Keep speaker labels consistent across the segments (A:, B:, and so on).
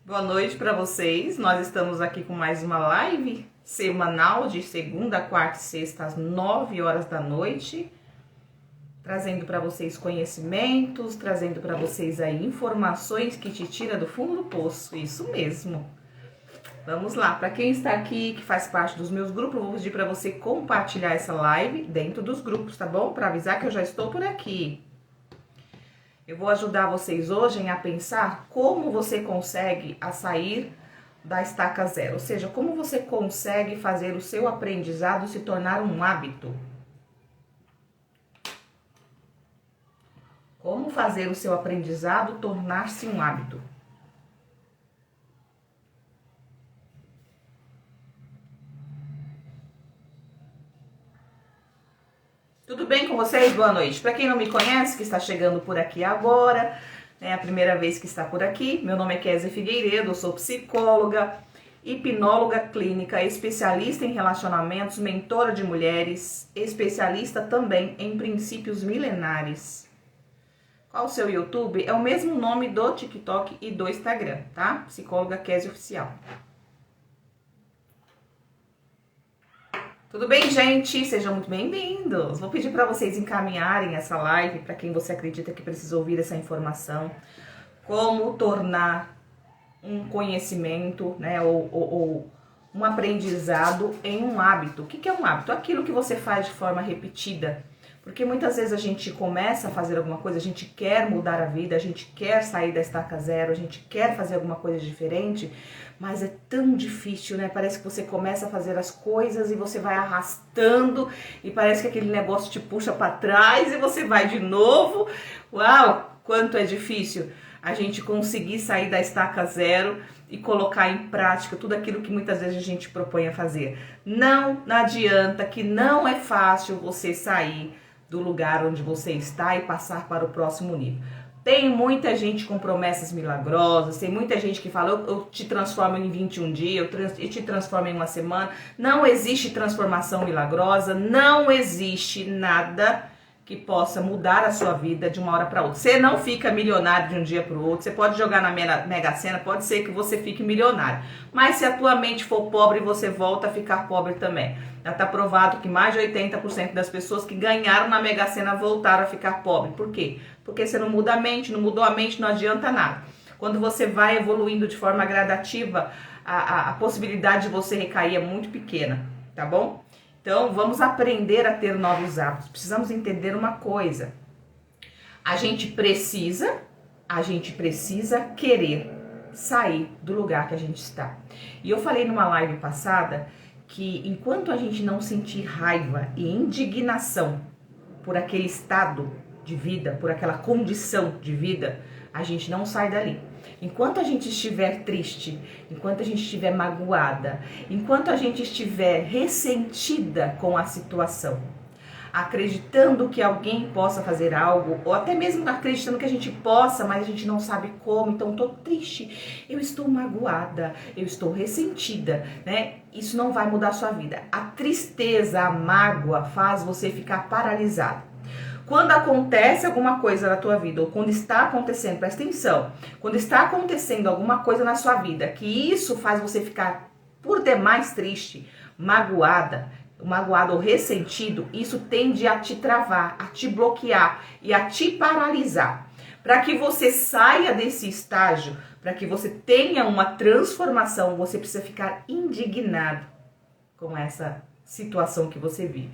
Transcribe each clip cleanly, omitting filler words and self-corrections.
A: Boa noite para vocês. Nós estamos aqui com mais uma live semanal de segunda, quarta e sexta às 9 horas da noite, trazendo para vocês conhecimentos, trazendo para vocês aí informações que te tira do fundo do poço. Isso mesmo. Vamos lá. Para quem está aqui, que faz parte dos meus grupos, eu vou pedir para você compartilhar essa live dentro dos grupos, tá bom? Para avisar que eu já estou por aqui. Eu vou ajudar vocês hoje a pensar como você consegue sair da estaca zero. Ou seja, como você consegue fazer o seu aprendizado se tornar um hábito. Como fazer o seu aprendizado tornar-se um hábito. Tudo bem com vocês? Boa noite. Para quem não me conhece, que está chegando por aqui agora, é a primeira vez que está por aqui, meu nome é Kézia Figueiredo, eu sou psicóloga, hipnóloga clínica, especialista em relacionamentos, mentora de mulheres, especialista também em princípios milenares. Qual o seu YouTube? É o mesmo nome do TikTok e do Instagram, tá? Psicóloga Kézia Oficial. Tudo bem, gente? Sejam muito bem-vindos. Vou pedir para vocês encaminharem essa live para quem você acredita que precisa ouvir essa informação. Como tornar um conhecimento, né, ou um aprendizado em um hábito. O que é um hábito? Aquilo que você faz de forma repetida. Porque muitas vezes a gente começa a fazer alguma coisa, a gente quer mudar a vida, a gente quer sair da estaca zero, a gente quer fazer alguma coisa diferente, mas é tão difícil, né? Parece que você começa a fazer as coisas e você vai arrastando e parece que aquele negócio te puxa para trás e você vai de novo. Uau, quanto é difícil a gente conseguir sair da estaca zero e colocar em prática tudo aquilo que muitas vezes a gente propõe a fazer. Não adianta, que não é fácil você sair do lugar onde você está e passar para o próximo nível. Tem muita gente com promessas milagrosas, tem muita gente que fala, eu te transformo em 21 dias, eu te transformo em uma semana. Não existe transformação milagrosa, não existe nada que possa mudar a sua vida de uma hora para outra. Você não fica milionário de um dia para o outro, você pode jogar na Mega Sena, pode ser que você fique milionário. Mas se a tua mente for pobre, você volta a ficar pobre também. Já está provado que mais de 80% das pessoas que ganharam na Mega Sena voltaram a ficar pobre. Por quê? Porque você não muda a mente, não mudou a mente, não adianta nada. Quando você vai evoluindo de forma gradativa, a possibilidade de você recair é muito pequena, tá bom? Então, vamos aprender a ter novos hábitos. Precisamos entender uma coisa. A gente precisa querer sair do lugar que a gente está. E eu falei numa live passada que enquanto a gente não sentir raiva e indignação por aquele estado de vida, por aquela condição de vida, a gente não sai dali. Enquanto a gente estiver triste, enquanto a gente estiver magoada, enquanto a gente estiver ressentida com a situação, acreditando que alguém possa fazer algo, ou até mesmo acreditando que a gente possa, mas a gente não sabe como, então tô triste, eu estou magoada, eu estou ressentida, né? Isso não vai mudar a sua vida. A tristeza, a mágoa faz você ficar paralisado. Quando acontece alguma coisa na tua vida, ou quando está acontecendo, presta atenção, quando está acontecendo alguma coisa na sua vida, que isso faz você ficar por demais triste, magoado ou ressentido, isso tende a te travar, a te bloquear e a te paralisar. Para que você saia desse estágio, para que você tenha uma transformação, você precisa ficar indignado com essa situação que você vive.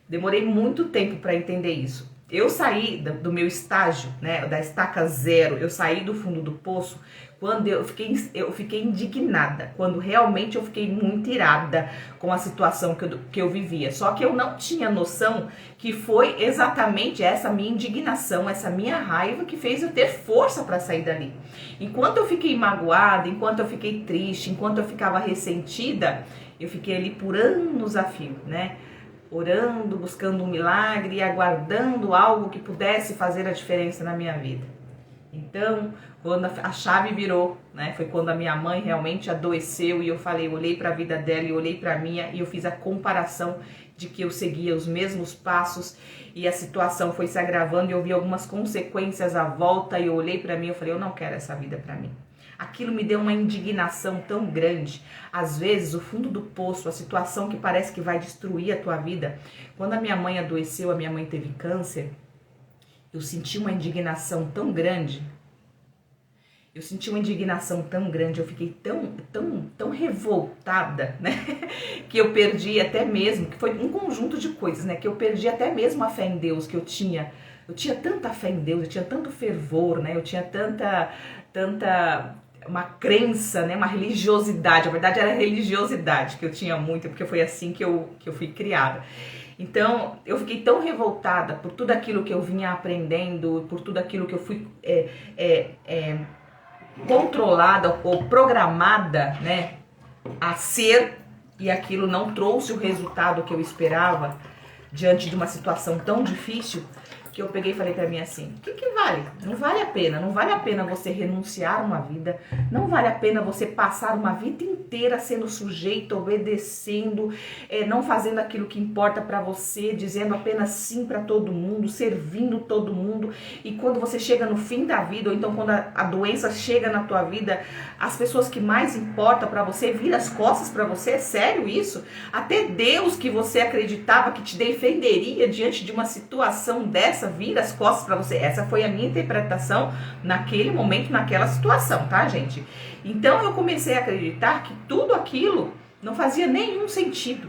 A: Demorei muito tempo para entender isso. Eu saí do meu estágio, né, da estaca zero, eu saí do fundo do poço quando eu fiquei indignada, quando realmente eu fiquei muito irada com a situação que eu vivia. Só que eu não tinha noção que foi exatamente essa minha indignação, essa minha raiva que fez eu ter força para sair dali. Enquanto eu fiquei magoada, enquanto eu fiquei triste, enquanto eu ficava ressentida, eu fiquei ali por anos a fio, né? Orando, buscando um milagre e aguardando algo que pudesse fazer a diferença na minha vida. Então, quando a chave virou, né, foi quando a minha mãe realmente adoeceu e eu olhei para a vida dela e olhei para a minha e eu fiz a comparação de que eu seguia os mesmos passos e a situação foi se agravando e eu vi algumas consequências à volta e eu olhei para mim e falei, eu não quero essa vida para mim. Aquilo me deu uma indignação tão grande. Às vezes, o fundo do poço, a situação que parece que vai destruir a tua vida. Quando a minha mãe adoeceu, a minha mãe teve câncer, eu senti uma indignação tão grande. Eu fiquei tão revoltada, né? Que eu perdi até mesmo, que foi um conjunto de coisas, né? Que eu perdi até mesmo a fé em Deus que eu tinha. Eu tinha tanta fé em Deus, eu tinha tanto fervor, né? Eu tinha tanta uma crença, né? Uma religiosidade. A verdade era a religiosidade que eu tinha muito, porque foi assim que eu fui criada. Então, eu fiquei tão revoltada por tudo aquilo que eu vinha aprendendo, por tudo aquilo que eu fui controlada ou programada, né, a ser, e aquilo não trouxe o resultado que eu esperava diante de uma situação tão difícil, que eu peguei e falei pra mim assim, o que vale? Não vale a pena você renunciar a uma vida, não vale a pena você passar uma vida inteira sendo sujeito, obedecendo, não fazendo aquilo que importa pra você, dizendo apenas sim pra todo mundo, servindo todo mundo, e quando você chega no fim da vida, ou então quando a doença chega na tua vida, as pessoas que mais importam pra você viram as costas pra você, é sério isso? Até Deus que você acreditava que te defenderia diante de uma situação dessa, vira as costas para você. Essa foi a minha interpretação naquele momento, naquela situação, tá, gente? Então eu comecei a acreditar que tudo aquilo não fazia nenhum sentido.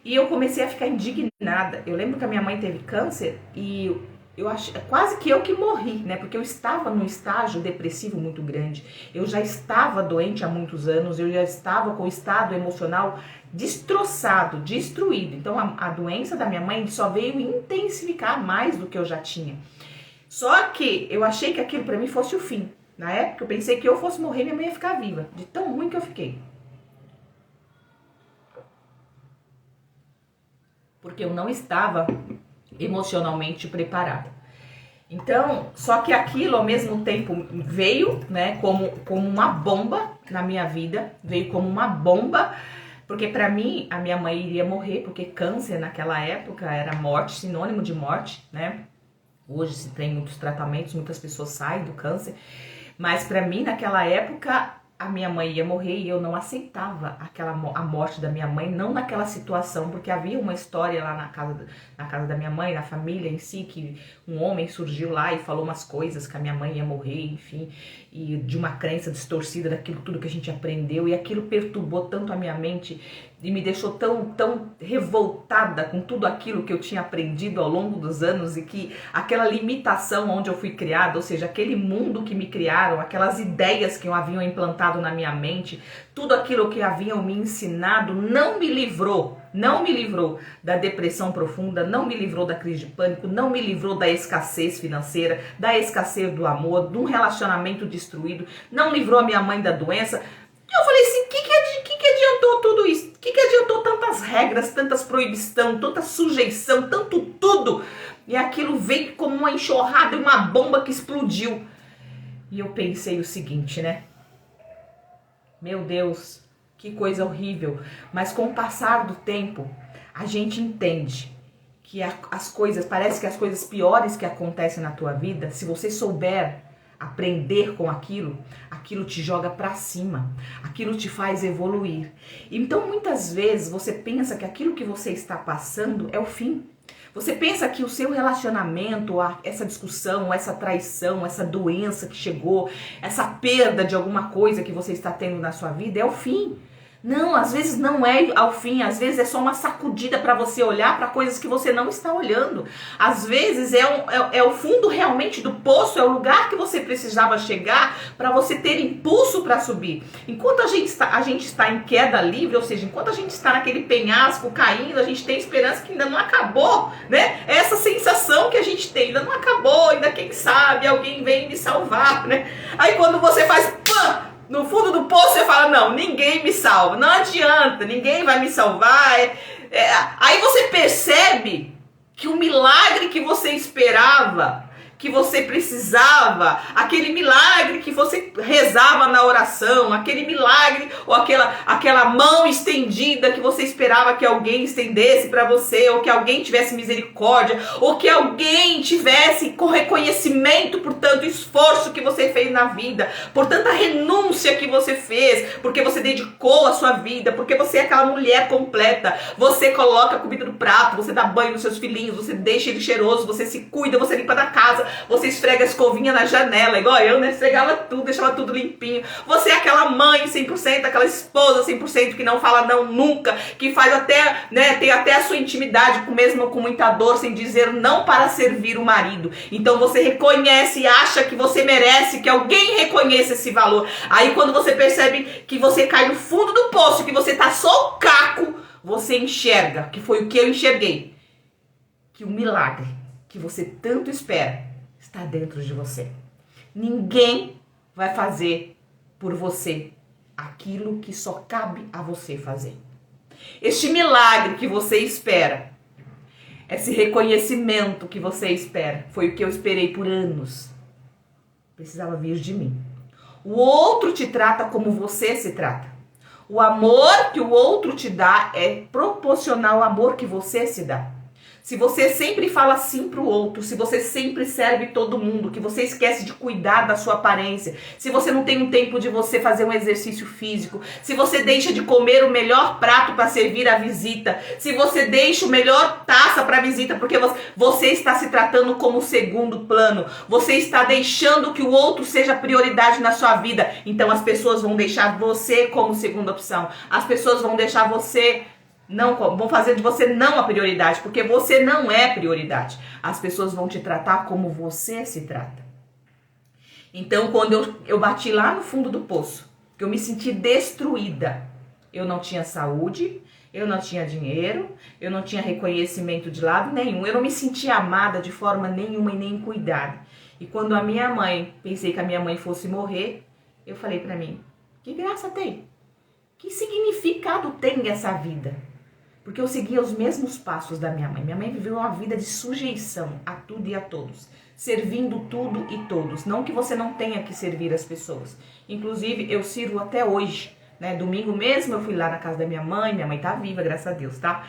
A: E eu comecei a ficar indignada. Eu lembro que a minha mãe teve câncer e eu acho quase que eu que morri, né? Porque eu estava num estágio depressivo muito grande. Eu já estava doente há muitos anos, eu já estava com o estado emocional destroçado, destruído. Então a doença da minha mãe só veio intensificar mais do que eu já tinha. Só que eu achei que aquilo para mim fosse o fim. Na época eu pensei que eu fosse morrer e minha mãe ia ficar viva, de tão ruim que eu fiquei. Porque eu não estava emocionalmente preparada. Então, só que aquilo ao mesmo tempo veio, né, como uma bomba na minha vida, veio como uma bomba, porque pra mim a minha mãe iria morrer, porque câncer naquela época era morte, sinônimo de morte, né? Hoje se tem muitos tratamentos, muitas pessoas saem do câncer, mas pra mim naquela época a minha mãe ia morrer e eu não aceitava a morte da minha mãe, não naquela situação, porque havia uma história lá na casa da minha mãe, na família em si, que um homem surgiu lá e falou umas coisas que a minha mãe ia morrer, enfim, e de uma crença distorcida daquilo tudo que a gente aprendeu, e aquilo perturbou tanto a minha mente e me deixou tão revoltada com tudo aquilo que eu tinha aprendido ao longo dos anos e que aquela limitação onde eu fui criada, ou seja, aquele mundo que me criaram, aquelas ideias que eu haviam implantado na minha mente, tudo aquilo que haviam me ensinado não me livrou da depressão profunda, não me livrou da crise de pânico, não me livrou da escassez financeira, da escassez do amor, de um relacionamento destruído, não livrou a minha mãe da doença. Eu falei assim, que adiantou tudo isso? O que adiantou tantas regras, tantas proibições, tanta sujeição, tanto tudo? E aquilo veio como uma enxurrada e uma bomba que explodiu. E eu pensei o seguinte, né? Meu Deus, que coisa horrível. Mas com o passar do tempo, a gente entende que as coisas, parece que as coisas piores que acontecem na tua vida, se você souber aprender com aquilo te joga pra cima, aquilo te faz evoluir. Então muitas vezes você pensa que aquilo que você está passando é o fim. Você pensa que o seu relacionamento, essa discussão, essa traição, essa doença que chegou, essa perda de alguma coisa que você está tendo na sua vida é o fim. Não, às vezes não é ao fim, às vezes é só uma sacudida para você olhar para coisas que você não está olhando. Às vezes é o fundo realmente do poço, é o lugar que você precisava chegar para você ter impulso para subir. Enquanto a gente está em queda livre, ou seja, enquanto a gente está naquele penhasco caindo, a gente tem esperança que ainda não acabou, né? Essa sensação que a gente tem, ainda não acabou, ainda quem sabe alguém vem me salvar, né? Aí quando você faz pã! No fundo do poço você fala, não, ninguém me salva, não adianta, ninguém vai me salvar. Aí você percebe que o milagre que você esperava, que você precisava, aquele milagre que você rezava na oração, aquele milagre ou aquela mão estendida que você esperava que alguém estendesse para você, ou que alguém tivesse misericórdia, ou que alguém tivesse com reconhecimento por tanto esforço que você fez na vida, por tanta renúncia que você fez, porque você dedicou a sua vida, porque você é aquela mulher completa, você coloca a comida no prato, você dá banho nos seus filhinhos, você deixa ele cheiroso, você se cuida, você limpa da casa, você esfrega a escovinha na janela, igual eu, né? Esfregava tudo, deixava tudo limpinho. Você é aquela mãe 100%, aquela esposa 100% que não fala não nunca, que faz até, né, tem até a sua intimidade, mesmo com muita dor, sem dizer não para servir o marido. Então você reconhece e acha que você merece que alguém reconheça esse valor. Aí quando você percebe que você cai no fundo do poço, que você tá só o caco, você enxerga, que foi o que eu enxerguei, que o milagre que você tanto espera está dentro de você. Ninguém vai fazer por você aquilo que só cabe a você fazer. Este milagre que você espera, esse reconhecimento que você espera, foi o que eu esperei por anos. Precisava vir de mim. O outro te trata como você se trata. O amor que o outro te dá é proporcional ao amor que você se dá. Se você sempre fala sim pro outro, se você sempre serve todo mundo, que você esquece de cuidar da sua aparência, se você não tem um tempo de você fazer um exercício físico, se você deixa de comer o melhor prato para servir a visita, se você deixa o melhor taça para a visita, porque você está se tratando como segundo plano, você está deixando que o outro seja prioridade na sua vida, então as pessoas vão deixar você como segunda opção, as pessoas vão deixar você... Não, vão fazer de você não a prioridade, porque você não é prioridade. As pessoas vão te tratar como você se trata. Então, quando eu bati lá no fundo do poço, que eu me senti destruída, eu não tinha saúde, eu não tinha dinheiro, eu não tinha reconhecimento de lado nenhum, eu não me sentia amada de forma nenhuma e nem cuidada. E quando a minha mãe, pensei que a minha mãe fosse morrer, eu falei pra mim, que graça tem? Que significado tem essa vida? Porque eu seguia os mesmos passos da minha mãe. Minha mãe viveu uma vida de sujeição a tudo e a todos, servindo tudo e todos. Não que você não tenha que servir as pessoas. Inclusive, eu sirvo até hoje, né? Domingo mesmo eu fui lá na casa da minha mãe tá viva, graças a Deus, tá?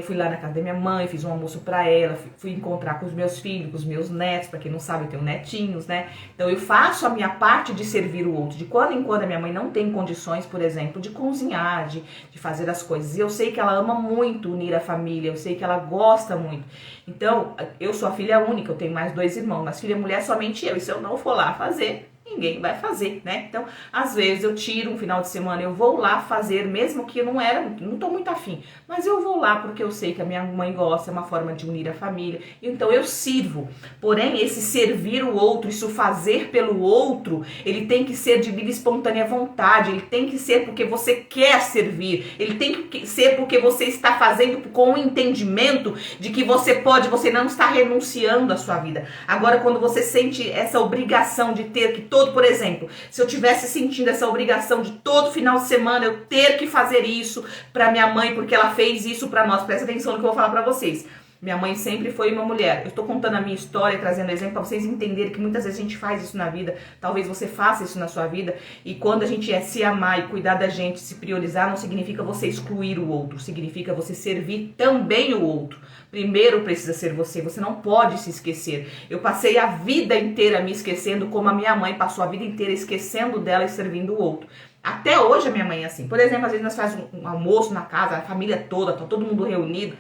A: Fui lá na casa da minha mãe, fiz um almoço pra ela, fui encontrar com os meus filhos, com os meus netos, pra quem não sabe eu tenho netinhos, né? Então eu faço a minha parte de servir o outro. De quando em quando a minha mãe não tem condições, por exemplo, de cozinhar, de fazer as coisas. E eu sei que ela ama muito unir a família, eu sei que ela gosta muito. Então, eu sou a filha única, eu tenho mais 2 irmãos, mas filha mulher somente eu. E se eu não for lá fazer, ninguém vai fazer, né? Então, às vezes eu tiro um final de semana, eu vou lá fazer, mesmo que eu não tô muito afim, mas eu vou lá porque eu sei que a minha mãe gosta, é uma forma de unir a família, então eu sirvo. Porém, esse servir o outro, isso fazer pelo outro, ele tem que ser de livre e espontânea vontade, ele tem que ser porque você quer servir, ele tem que ser porque você está fazendo com o entendimento de que você pode, você não está renunciando à sua vida. Agora, quando você sente essa obrigação de ter que por exemplo, se eu tivesse sentindo essa obrigação de todo final de semana eu ter que fazer isso pra minha mãe, porque ela fez isso pra nós, presta atenção no que eu vou falar pra vocês. Minha mãe sempre foi uma mulher. Eu tô contando a minha história, trazendo exemplo pra vocês entenderem que muitas vezes a gente faz isso na vida, talvez você faça isso na sua vida, e quando a gente se amar e cuidar da gente, se priorizar, não significa você excluir o outro, significa você servir também o outro. Primeiro precisa ser você não pode se esquecer. Eu passei a vida inteira me esquecendo, como a minha mãe passou a vida inteira esquecendo dela e servindo o outro. Até hoje a minha mãe é assim. Por exemplo, às vezes nós fazemos um almoço na casa, a família toda, tá todo mundo reunido.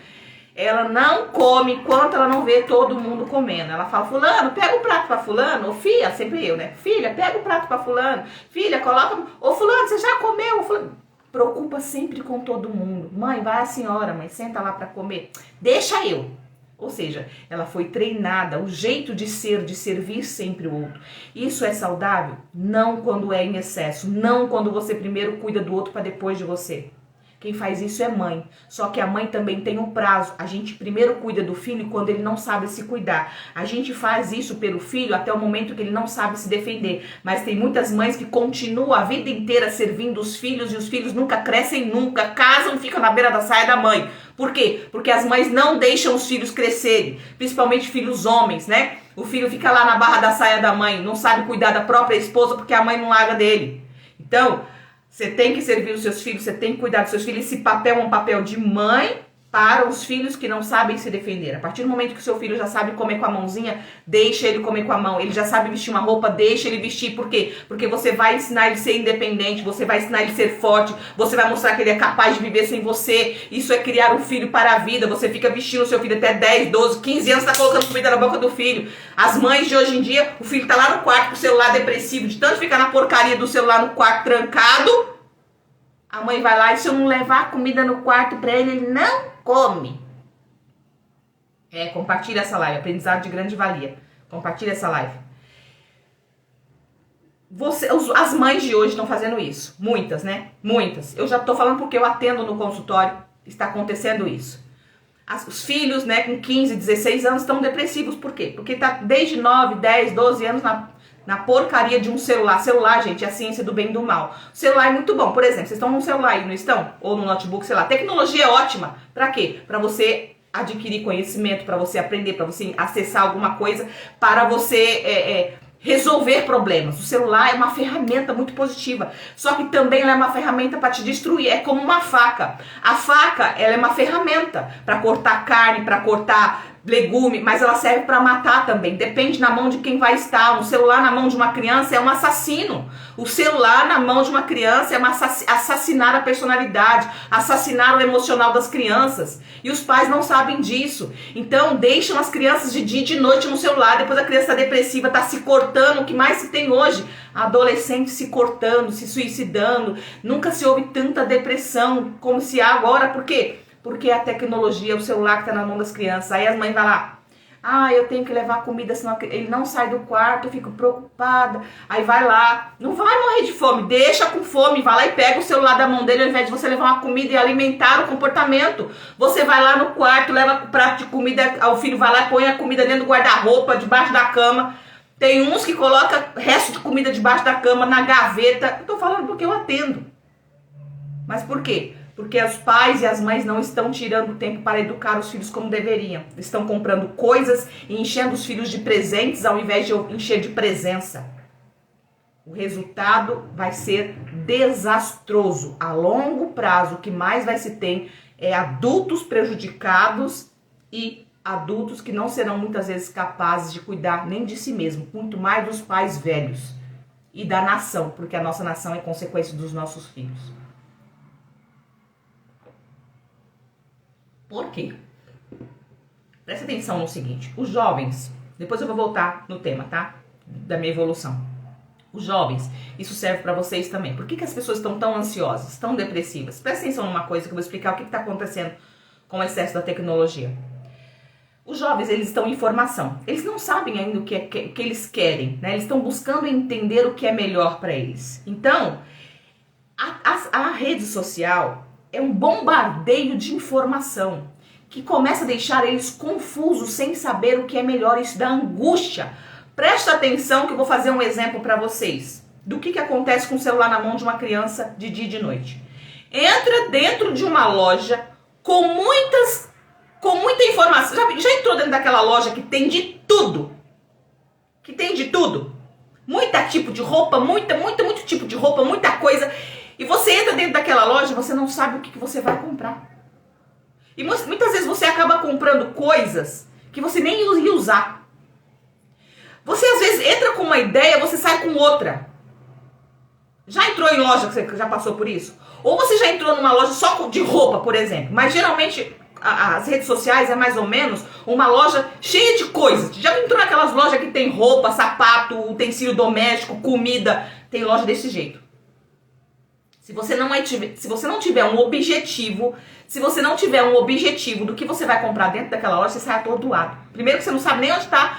A: Ela não come enquanto ela não vê todo mundo comendo. Ela fala, fulano, pega o prato pra fulano. Ô filha, sempre eu, né? Filha, pega o prato pra fulano. Filha, coloca... Ô fulano, você já comeu? Ô, fulano... Preocupa sempre com todo mundo. Mãe, vai a senhora, mãe, senta lá pra comer. Deixa eu. Ou seja, ela foi treinada, o jeito de ser, de servir sempre o outro. Isso é saudável? Não quando é em excesso. Não quando você primeiro cuida do outro para depois de você. Quem faz isso é mãe. Só que a mãe também tem um prazo. A gente primeiro cuida do filho quando ele não sabe se cuidar. A gente faz isso pelo filho até o momento que ele não sabe se defender. Mas tem muitas mães que continuam a vida inteira servindo os filhos e os filhos nunca crescem, nunca casam, ficam na beira da saia da mãe. Por quê? Porque as mães não deixam os filhos crescerem, principalmente filhos homens, né? O filho fica lá na barra da saia da mãe, não sabe cuidar da própria esposa porque a mãe não larga dele. Então, você tem que servir os seus filhos, você tem que cuidar dos seus filhos. Esse papel é um papel de mãe para os filhos que não sabem se defender. A partir do momento que o seu filho já sabe comer com a mãozinha, deixa ele comer com a mão. Ele já sabe vestir uma roupa, deixa ele vestir. Por quê? Porque você vai ensinar ele a ser independente, você vai ensinar ele a ser forte, você vai mostrar que ele é capaz de viver sem você. Isso é criar um filho para a vida. Você fica vestindo o seu filho até 10, 12, 15 anos, tá colocando comida na boca do filho. As mães de hoje em dia, o filho tá lá no quarto com o celular depressivo, de tanto ficar na porcaria do celular no quarto trancado. A mãe vai lá e se eu não levar comida no quarto para ele, ele não come. Compartilha essa live, aprendizado de grande valia. Compartilha essa live. As mães de hoje estão fazendo isso. Muitas, né? Muitas. Eu já tô falando porque eu atendo no consultório. Está acontecendo isso. Os filhos, né, com 15, 16 anos estão depressivos. Por quê? Porque tá desde 9, 10, 12 anos na porcaria de um celular. Celular, gente, é a ciência do bem e do mal. O celular é muito bom. Por exemplo, vocês estão num celular aí, não estão? Ou no notebook, sei lá. Tecnologia é ótima. Pra quê? Pra você adquirir conhecimento, pra você aprender, pra você acessar alguma coisa, para você resolver problemas. O celular é uma ferramenta muito positiva. Só que também ela é uma ferramenta para te destruir. É como uma faca. A faca, ela é uma ferramenta para cortar carne, para cortar legume, mas ela serve para matar também. Depende na mão de quem vai estar. Um celular na mão de uma criança é um assassino. O celular na mão de uma criança é assassinar a personalidade, assassinar o emocional das crianças. E os pais não sabem disso. Então deixam as crianças de dia e de noite no celular. Depois a criança está depressiva, está se cortando. O que mais se tem hoje? Adolescente se cortando, se suicidando. Nunca se ouve tanta depressão como se há agora. Por quê? Porque a tecnologia, o celular que tá na mão das crianças. Aí as mães vão lá, eu tenho que levar comida, senão ele não sai do quarto, eu fico preocupada. Aí vai lá, não vai morrer de fome, deixa com fome, vai lá e pega o celular da mão dele, ao invés de você levar uma comida e alimentar o comportamento. Você vai lá no quarto, leva o prato de comida, o filho vai lá e põe a comida dentro do guarda-roupa, debaixo da cama. Tem uns que colocam resto de comida debaixo da cama, na gaveta. Eu tô falando porque eu atendo. Mas por quê? Porque os pais e as mães não estão tirando tempo para educar os filhos como deveriam. Estão comprando coisas e enchendo os filhos de presentes ao invés de encher de presença. O resultado vai ser desastroso. A longo prazo, o que mais vai se ter é adultos prejudicados e adultos que não serão muitas vezes capazes de cuidar nem de si mesmo, muito mais dos pais velhos e da nação, porque a nossa nação é consequência dos nossos filhos. Por quê? Presta atenção no seguinte, os jovens, depois eu vou voltar no tema, tá? Da minha evolução. Os jovens, isso serve para vocês também. Por que as pessoas estão tão ansiosas, tão depressivas? Presta atenção numa coisa que eu vou explicar o que está acontecendo com o excesso da tecnologia. Os jovens, eles estão em formação. Eles não sabem ainda o que eles querem, né? Eles estão buscando entender o que é melhor para eles. Então, a rede social é um bombardeio de informação que começa a deixar eles confusos, sem saber o que é melhor. Isso dá angústia. Presta atenção que eu vou fazer um exemplo para vocês do que acontece com o celular na mão de uma criança de dia e de noite. Entra dentro de uma loja com muita informação. Já entrou dentro daquela loja que tem de tudo? Que tem de tudo? Muita tipo de roupa, muito tipo de roupa, muita coisa. E você entra dentro daquela loja, você não sabe o que você vai comprar. E muitas vezes você acaba comprando coisas que você nem ia usar. Você às vezes entra com uma ideia, você sai com outra. Já entrou em loja que você já passou por isso? Ou você já entrou numa loja só de roupa, por exemplo. Mas geralmente as redes sociais é mais ou menos uma loja cheia de coisas. Já entrou naquelas lojas que tem roupa, sapato, utensílio doméstico, comida. Tem loja desse jeito. Se você não tiver um objetivo, do que você vai comprar dentro daquela loja, você sai atordoado. Primeiro que você não sabe nem onde está,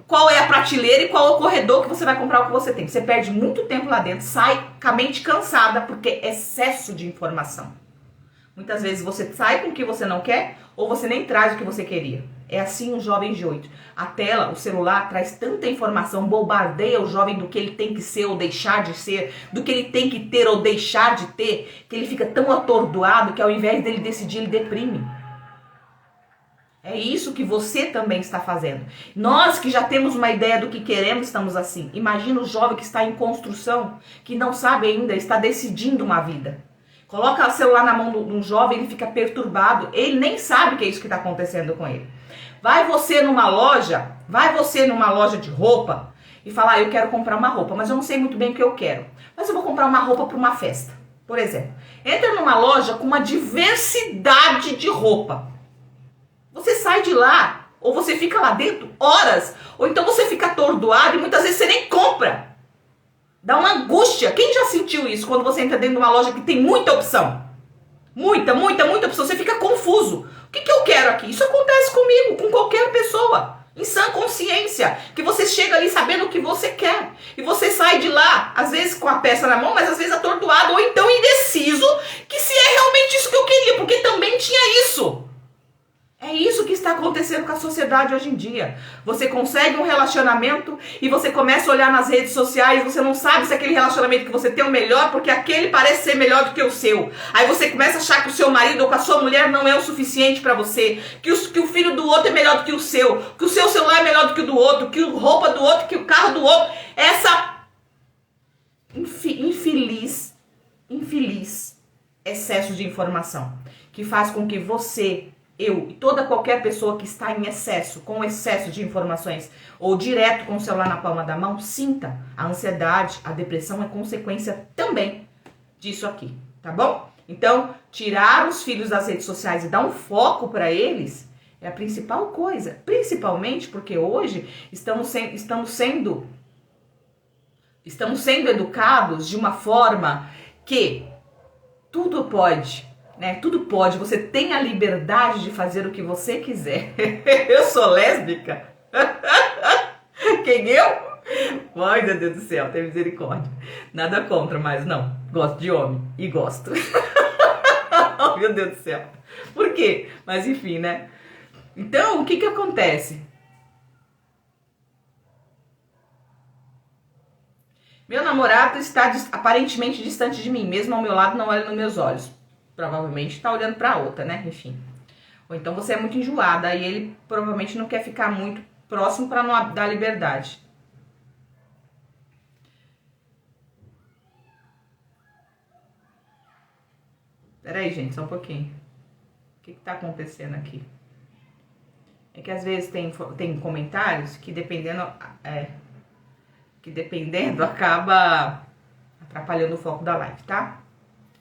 A: qual é a prateleira e qual é o corredor que você vai comprar o que você tem. Você perde muito tempo lá dentro, sai com a mente cansada, porque é excesso de informação. Muitas vezes você sai com o que você não quer, ou você nem traz o que você queria. É assim os jovens de hoje. A tela, o celular, traz tanta informação, bombardeia o jovem do que ele tem que ser ou deixar de ser, do que ele tem que ter ou deixar de ter, que ele fica tão atordoado que ao invés dele decidir, ele deprime. É isso que você também está fazendo. Nós que já temos uma ideia do que queremos, estamos assim. Imagina o jovem que está em construção, que não sabe ainda, está decidindo uma vida. Coloca o celular na mão de um jovem, ele fica perturbado, ele nem sabe que é isso que está acontecendo com ele. Vai você numa loja de roupa e fala, eu quero comprar uma roupa, mas eu não sei muito bem o que eu quero. Mas eu vou comprar uma roupa para uma festa, por exemplo. Entra numa loja com uma diversidade de roupa. Você sai de lá, ou você fica lá dentro horas, ou então você fica atordoado e muitas vezes você nem compra. Dá uma angústia. Quem já sentiu isso quando você entra dentro de uma loja que tem muita opção? Muita opção. Você fica confuso. O que eu quero aqui? Isso acontece comigo, com qualquer pessoa. Em sã consciência. Que você chega ali sabendo o que você quer. E você sai de lá, às vezes com a peça na mão, mas às vezes atordoado, ou então indeciso, que se é realmente isso que eu queria, porque também tinha isso. É isso que está acontecendo com a sociedade hoje em dia. Você consegue um relacionamento e você começa a olhar nas redes sociais, você não sabe se aquele relacionamento que você tem é o melhor, porque aquele parece ser melhor do que o seu. Aí você começa a achar que o seu marido ou com a sua mulher não é o suficiente para você, que o filho do outro é melhor do que o seu seu celular é melhor do que o do outro, que a roupa do outro, que o carro do outro. Essa infeliz excesso de informação que faz com que você, eu e qualquer pessoa que está em excesso, com excesso de informações, ou direto com o celular na palma da mão, sinta a ansiedade, a depressão é consequência também disso aqui, tá bom? Então, tirar os filhos das redes sociais e dar um foco para eles é a principal coisa, principalmente porque hoje estamos sendo educados de uma forma que tudo pode. Tudo pode, você tem a liberdade de fazer o que você quiser. Eu sou lésbica? Quem eu? Ai, meu Deus do céu, tem misericórdia. Nada contra, mas não, gosto de homem e gosto. Oh, meu Deus do céu. Por quê? Mas enfim, né? Então, o que acontece? Meu namorado está aparentemente distante de mim, mesmo ao meu lado não olha nos meus olhos. Provavelmente está olhando para outra, né? Enfim. Ou então você é muito enjoada e ele provavelmente não quer ficar muito próximo para não dar liberdade. Peraí, gente, só um pouquinho. O que tá acontecendo aqui? É que às vezes tem comentários que dependendo acaba atrapalhando o foco da live, tá?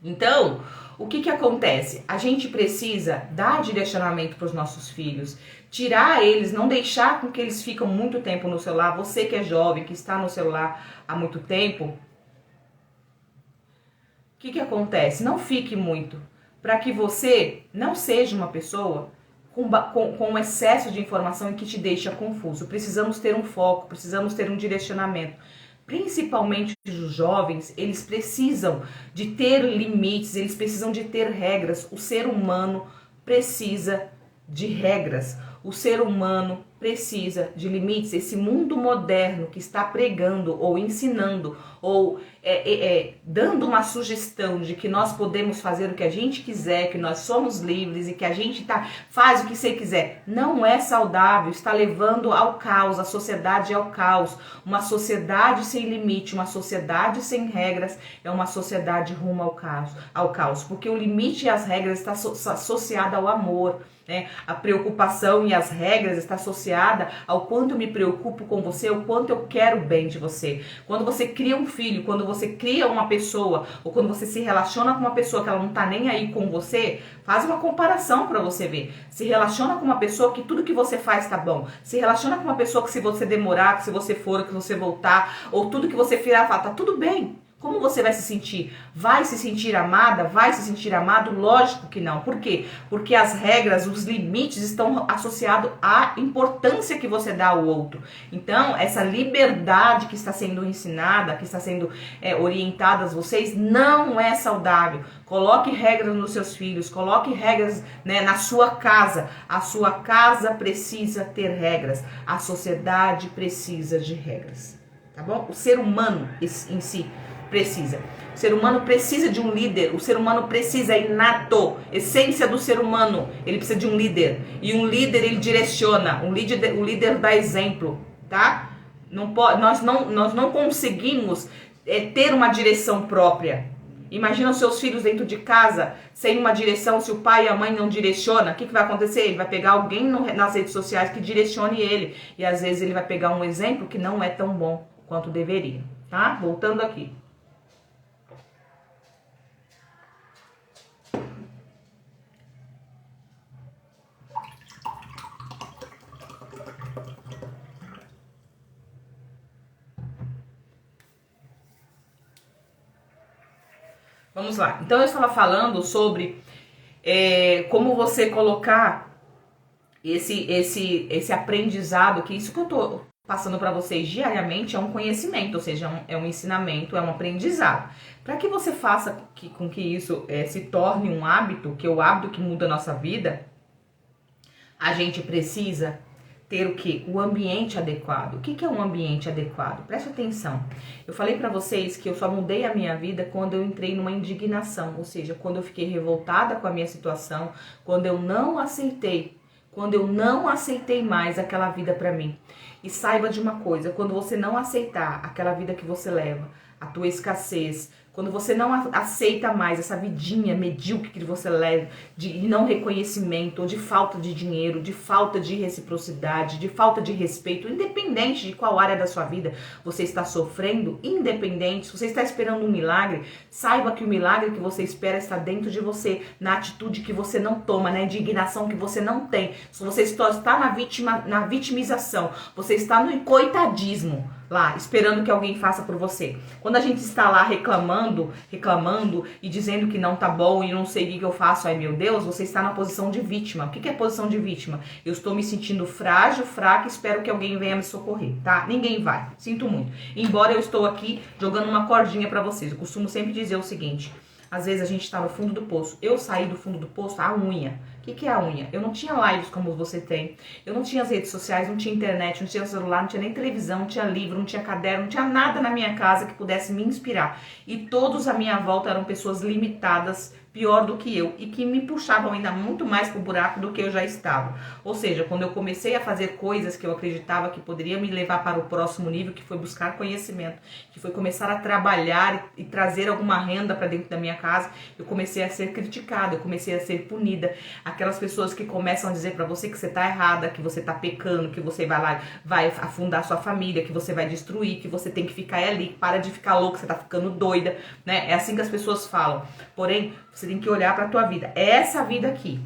A: Então, o que acontece? A gente precisa dar direcionamento para os nossos filhos, tirar eles, não deixar com que eles ficam muito tempo no celular. Você que é jovem, que está no celular há muito tempo, o que acontece? Não fique muito, para que você não seja uma pessoa com um excesso de informação e que te deixa confuso. Precisamos ter um foco, precisamos ter um direcionamento. Principalmente os jovens, eles precisam de ter limites, eles precisam de ter regras. O ser humano precisa de regras. O ser humano precisa de limites. Esse mundo moderno que está pregando ou ensinando ou dando uma sugestão de que nós podemos fazer o que a gente quiser, que nós somos livres e que a gente faz o que você quiser, não é saudável, está levando ao caos, a sociedade ao caos. Uma sociedade sem limite, uma sociedade sem regras é uma sociedade rumo ao caos, porque o limite e as regras está associada ao amor. A preocupação e as regras está associada ao quanto eu me preocupo com você, o quanto eu quero o bem de você. Quando você cria um filho, quando você cria uma pessoa, ou quando você se relaciona com uma pessoa que ela não tá nem aí com você, faz uma comparação para você ver. Se relaciona com uma pessoa que tudo que você faz tá bom. Se relaciona com uma pessoa que se você demorar, que se você for, que você voltar, ou tudo que você fizer, tá tudo bem. Como você vai se sentir? Vai se sentir amada? Vai se sentir amado? Lógico que não. Por quê? Porque as regras, os limites estão associados à importância que você dá ao outro. Então, essa liberdade que está sendo ensinada, que está sendo orientada a vocês, não é saudável. Coloque regras nos seus filhos, coloque regras, na sua casa. A sua casa precisa ter regras. A sociedade precisa de regras. Tá bom? O ser humano em si precisa. O ser humano precisa de um líder, o ser humano precisa, é inato, essência do ser humano, ele precisa de um líder. E um líder, ele direciona, o líder dá exemplo, tá? Nós não conseguimos ter uma direção própria. Imagina os seus filhos dentro de casa, sem uma direção, se o pai e a mãe não direcionam, o que vai acontecer? Ele vai pegar alguém nas redes sociais que direcione ele. E às vezes ele vai pegar um exemplo que não é tão bom quanto deveria, tá? Voltando aqui. Vamos lá. Então eu estava falando sobre como você colocar esse aprendizado, que isso que eu tô passando para vocês diariamente é um conhecimento, ou seja, é um ensinamento, é um aprendizado. Para que você faça com que isso se torne um hábito, que é o hábito que muda a nossa vida, a gente precisa ter o quê? O ambiente adequado. O que é um ambiente adequado? Preste atenção. Eu falei para vocês que eu só mudei a minha vida quando eu entrei numa indignação, ou seja, quando eu fiquei revoltada com a minha situação, quando eu não aceitei mais aquela vida para mim. E saiba de uma coisa, quando você não aceitar aquela vida que você leva, a tua escassez, quando você não aceita mais essa vidinha medíocre que você leva, de não reconhecimento, ou de falta de dinheiro, de falta de reciprocidade, de falta de respeito, independente de qual área da sua vida você está sofrendo, independente, se você está esperando um milagre, saiba que o milagre que você espera está dentro de você, na atitude que você não toma, na indignação que você não tem. Se você está na vitimização, você está no coitadismo, lá, esperando que alguém faça por você. Quando a gente está lá reclamando e dizendo que não tá bom e não sei o que eu faço, ai meu Deus, você está na posição de vítima. O que é posição de vítima? Eu estou me sentindo frágil, fraca, espero que alguém venha me socorrer, tá? Ninguém vai, sinto muito. Embora eu estou aqui jogando uma cordinha pra vocês, eu costumo sempre dizer o seguinte: às vezes a gente está no fundo do poço. Eu saí do fundo do poço, a unha. O que é a unha? Eu não tinha lives como você tem. Eu não tinha as redes sociais, não tinha internet, não tinha celular, não tinha nem televisão, não tinha livro, não tinha caderno, não tinha nada na minha casa que pudesse me inspirar. E todos à minha volta eram pessoas limitadas, pior do que eu, e que me puxavam ainda muito mais pro buraco do que eu já estava. Ou seja, quando eu comecei a fazer coisas que eu acreditava que poderia me levar para o próximo nível, que foi buscar conhecimento, que foi começar a trabalhar e trazer alguma renda para dentro da minha casa, eu comecei a ser criticada, eu comecei a ser punida. Aquelas pessoas que começam a dizer para você que você tá errada, que você tá pecando, que você vai afundar sua família, que você vai destruir, que você tem que ficar ali, para de ficar louca, você tá ficando doida, né? É assim que as pessoas falam. Porém, você tem que olhar para a tua vida. Essa vida aqui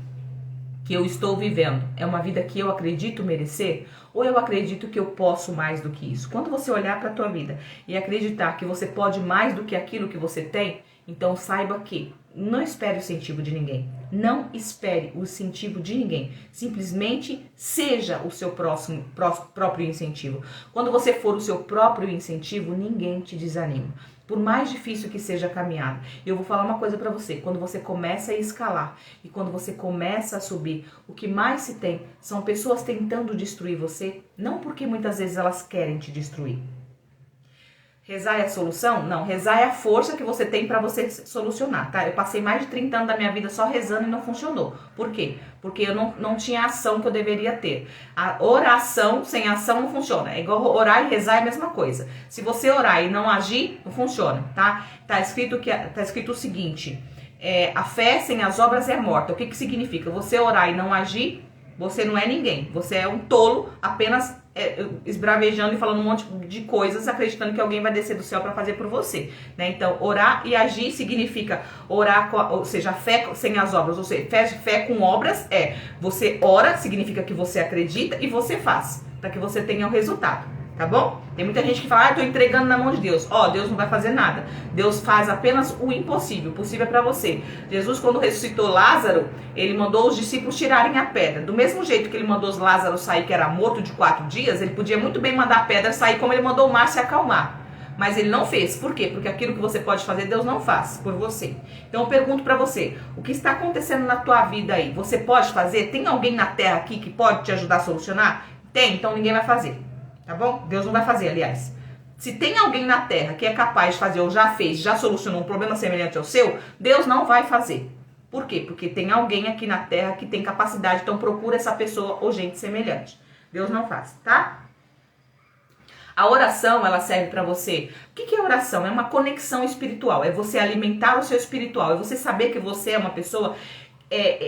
A: que eu estou vivendo é uma vida que eu acredito merecer? Ou eu acredito que eu posso mais do que isso? Quando você olhar para a tua vida e acreditar que você pode mais do que aquilo que você tem, então saiba que não espere o incentivo de ninguém. Não espere o incentivo de ninguém. Simplesmente seja o seu próprio incentivo. Quando você for o seu próprio incentivo, ninguém te desanima. Por mais difícil que seja a caminhada. Eu vou falar uma coisa pra você. Quando você começa a escalar e quando você começa a subir, o que mais se tem são pessoas tentando destruir você, não porque muitas vezes elas querem te destruir. Rezar é a solução? Não, rezar é a força que você tem pra você solucionar, tá? Eu passei mais de 30 anos da minha vida só rezando e não funcionou. Por quê? Porque eu não tinha a ação que eu deveria ter. A oração sem ação não funciona. É igual orar e rezar é a mesma coisa. Se você orar e não agir, não funciona, tá? Tá escrito o seguinte: a fé sem as obras é morta. O que significa? Você orar e não agir, você não é ninguém. Você é um tolo, apenas esbravejando e falando um monte de coisas, acreditando que alguém vai descer do céu para fazer por você, né? Então, orar e agir significa orar, ou seja, fé sem as obras, ou seja, fé com obras você ora, significa que você acredita e você faz, para que você tenha o resultado. Tá bom? Tem muita gente que fala, eu tô entregando na mão de Deus. Deus não vai fazer nada. Deus faz apenas o impossível. O possível é pra você. Jesus, quando ressuscitou Lázaro, ele mandou os discípulos tirarem a pedra. Do mesmo jeito que ele mandou os Lázaro sair, que era morto de 4 dias, ele podia muito bem mandar a pedra sair, como ele mandou o mar se acalmar. Mas ele não fez. Por quê? Porque aquilo que você pode fazer, Deus não faz por você. Então eu pergunto pra você, o que está acontecendo na tua vida aí? Você pode fazer? Tem alguém na terra aqui que pode te ajudar a solucionar? Tem, então ninguém vai fazer. Tá bom? Deus não vai fazer, aliás. Se tem alguém na Terra que é capaz de fazer ou já fez, já solucionou um problema semelhante ao seu, Deus não vai fazer. Por quê? Porque tem alguém aqui na Terra que tem capacidade, então procura essa pessoa ou gente semelhante. Deus não faz, tá? A oração, ela serve para você. O que é oração? É uma conexão espiritual. É você alimentar o seu espiritual. É você saber que você é uma pessoa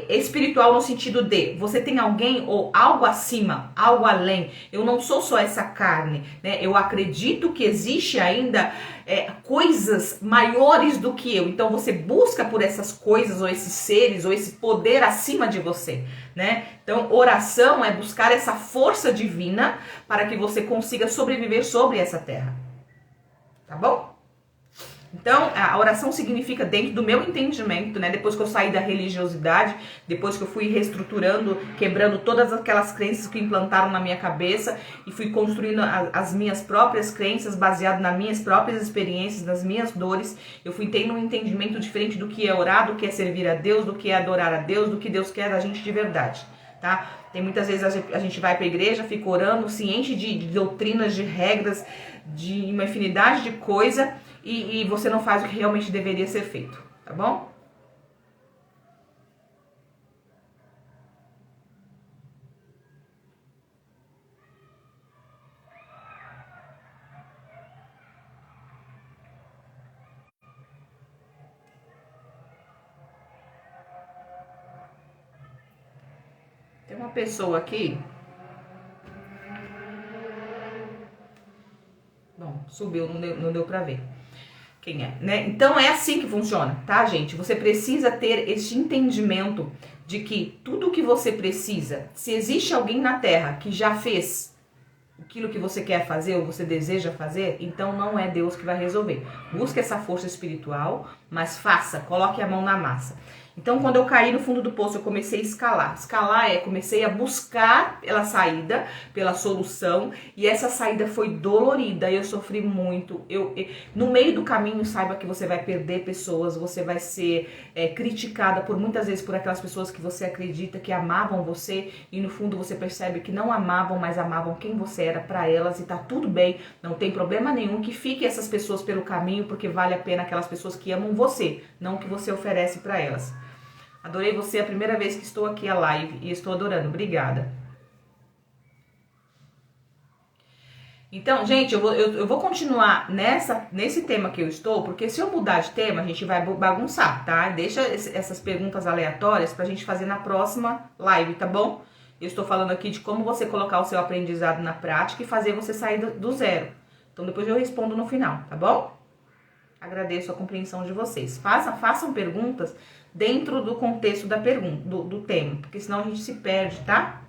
A: espiritual no sentido de você tem alguém ou algo acima, algo além. Eu não sou só essa carne, né? Eu acredito que existe ainda coisas maiores do que eu. Então você busca por essas coisas ou esses seres ou esse poder acima de você, né? Então oração é buscar essa força divina para que você consiga sobreviver sobre essa terra. Tá bom? Então, a oração significa, dentro do meu entendimento, né, depois que eu saí da religiosidade, depois que eu fui reestruturando, quebrando todas aquelas crenças que implantaram na minha cabeça e fui construindo as minhas próprias crenças, baseado nas minhas próprias experiências, nas minhas dores, eu fui tendo um entendimento diferente do que é orar, do que é servir a Deus, do que é adorar a Deus, do que Deus quer da gente de verdade, tá? Tem muitas vezes a gente vai para a igreja, fica orando, se enche de doutrinas, de regras, de uma infinidade de coisa, e você não faz o que realmente deveria ser feito, tá bom? Tem uma pessoa aqui. Bom, subiu, não deu pra ver quem é, né? Então é assim que funciona, tá, gente? Você precisa ter este entendimento de que tudo que você precisa, se existe alguém na Terra que já fez aquilo que você quer fazer ou você deseja fazer, então não é Deus que vai resolver. Busque essa força espiritual, mas faça, coloque a mão na massa. Então, quando eu caí no fundo do poço, eu comecei a escalar. Escalar comecei a buscar pela saída, pela solução, e essa saída foi dolorida, eu sofri muito. No meio do caminho, saiba que você vai perder pessoas, você vai ser criticada por muitas vezes por aquelas pessoas que você acredita que amavam você, e no fundo você percebe que não amavam, mas amavam quem você era para elas, e tá tudo bem, não tem problema nenhum que fiquem essas pessoas pelo caminho, porque vale a pena aquelas pessoas que amam você, não o que você oferece para elas. Adorei você, a primeira vez que estou aqui a live e estou adorando. Obrigada. Então, gente, eu vou continuar nesse tema que eu estou, porque se eu mudar de tema, a gente vai bagunçar, tá? Deixa essas perguntas aleatórias pra gente fazer na próxima live, tá bom? Eu estou falando aqui de como você colocar o seu aprendizado na prática e fazer você sair do zero. Então, depois eu respondo no final, tá bom? Agradeço a compreensão de vocês. Façam perguntas dentro do contexto da pergunta, do tema, porque senão a gente se perde, tá?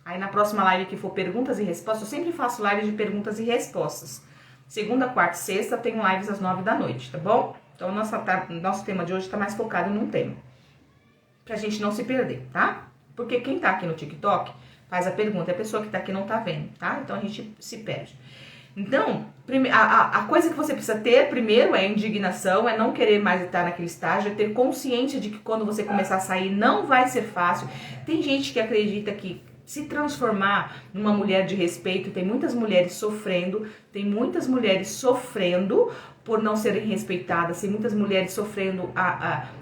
A: Aí na próxima live que for perguntas e respostas, eu sempre faço lives de perguntas e respostas. Segunda, quarta e sexta eu tenho lives às 9 da noite, tá bom? Então nosso tema de hoje tá mais focado num tema, pra gente não se perder, tá? Porque quem tá aqui no TikTok faz a pergunta, a pessoa que tá aqui não tá vendo, tá? Então a gente se perde. Então, a coisa que você precisa ter primeiro é indignação, é não querer mais estar naquele estágio, é ter consciência de que quando você começar a sair não vai ser fácil. Tem gente que acredita que se transformar numa mulher de respeito, tem muitas mulheres sofrendo por não serem respeitadas, tem muitas mulheres sofrendo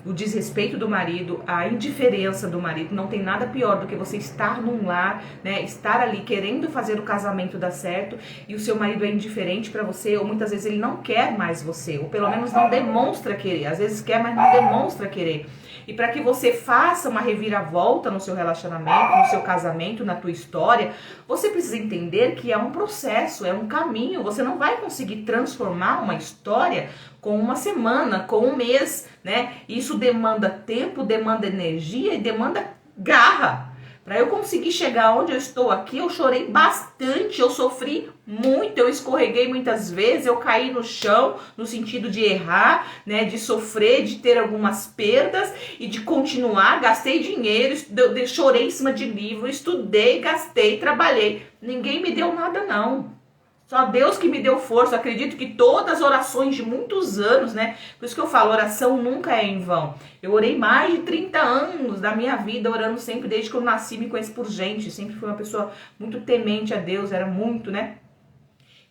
A: o desrespeito do marido, a indiferença do marido. Não tem nada pior do que você estar num lar, né, estar ali querendo fazer o casamento dar certo e o seu marido é indiferente para você, ou muitas vezes ele não quer mais você, ou pelo menos não demonstra querer. Às vezes quer, mas não demonstra querer. E para que você faça uma reviravolta no seu relacionamento, no seu casamento, na tua história, você precisa entender que é um processo, é um caminho. Você não vai conseguir transformar uma história com uma semana, com um mês, né? Isso demanda tempo, demanda energia e demanda garra. Para eu conseguir chegar onde eu estou aqui, eu chorei bastante, eu sofri muito, eu escorreguei muitas vezes, eu caí no chão, no sentido de errar, né, de sofrer, de ter algumas perdas e de continuar, gastei dinheiro, chorei em cima de livro, estudei, gastei, trabalhei. Ninguém me deu nada não. Só Deus que me deu força. Eu acredito que todas as orações de muitos anos, né? Por isso que eu falo, oração nunca é em vão. Eu orei mais de 30 anos da minha vida, orando sempre, desde que eu nasci, me conheço por gente. Sempre fui uma pessoa muito temente a Deus, era muito, né?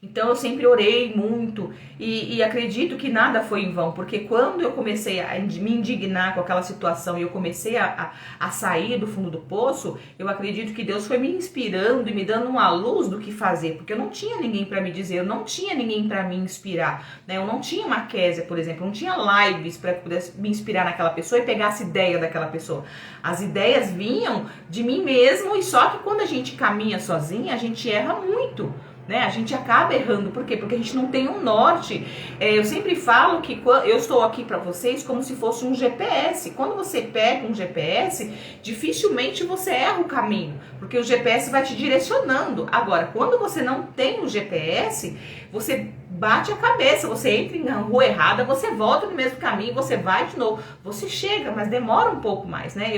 A: Então eu sempre orei muito e acredito que nada foi em vão, porque quando eu comecei a me indignar com aquela situação e eu comecei a sair do fundo do poço, eu acredito que Deus foi me inspirando e me dando uma luz do que fazer, porque eu não tinha ninguém para me dizer, eu não tinha ninguém para me inspirar, né? Eu não tinha uma Kézia, por exemplo, eu não tinha lives para que pudesse me inspirar naquela pessoa e pegasse ideia daquela pessoa. As ideias vinham de mim mesmo, e só que quando a gente caminha sozinha, a gente erra muito. Né? A gente acaba errando, por quê? Porque a gente não tem um norte. Eu sempre falo que eu estou aqui para vocês como se fosse um GPS. Quando você pega um GPS, dificilmente você erra o caminho, porque o GPS vai te direcionando. Agora, quando você não tem o GPS, você bate a cabeça, você entra na rua errada, você volta no mesmo caminho, você vai de novo, você chega, mas demora um pouco mais, né?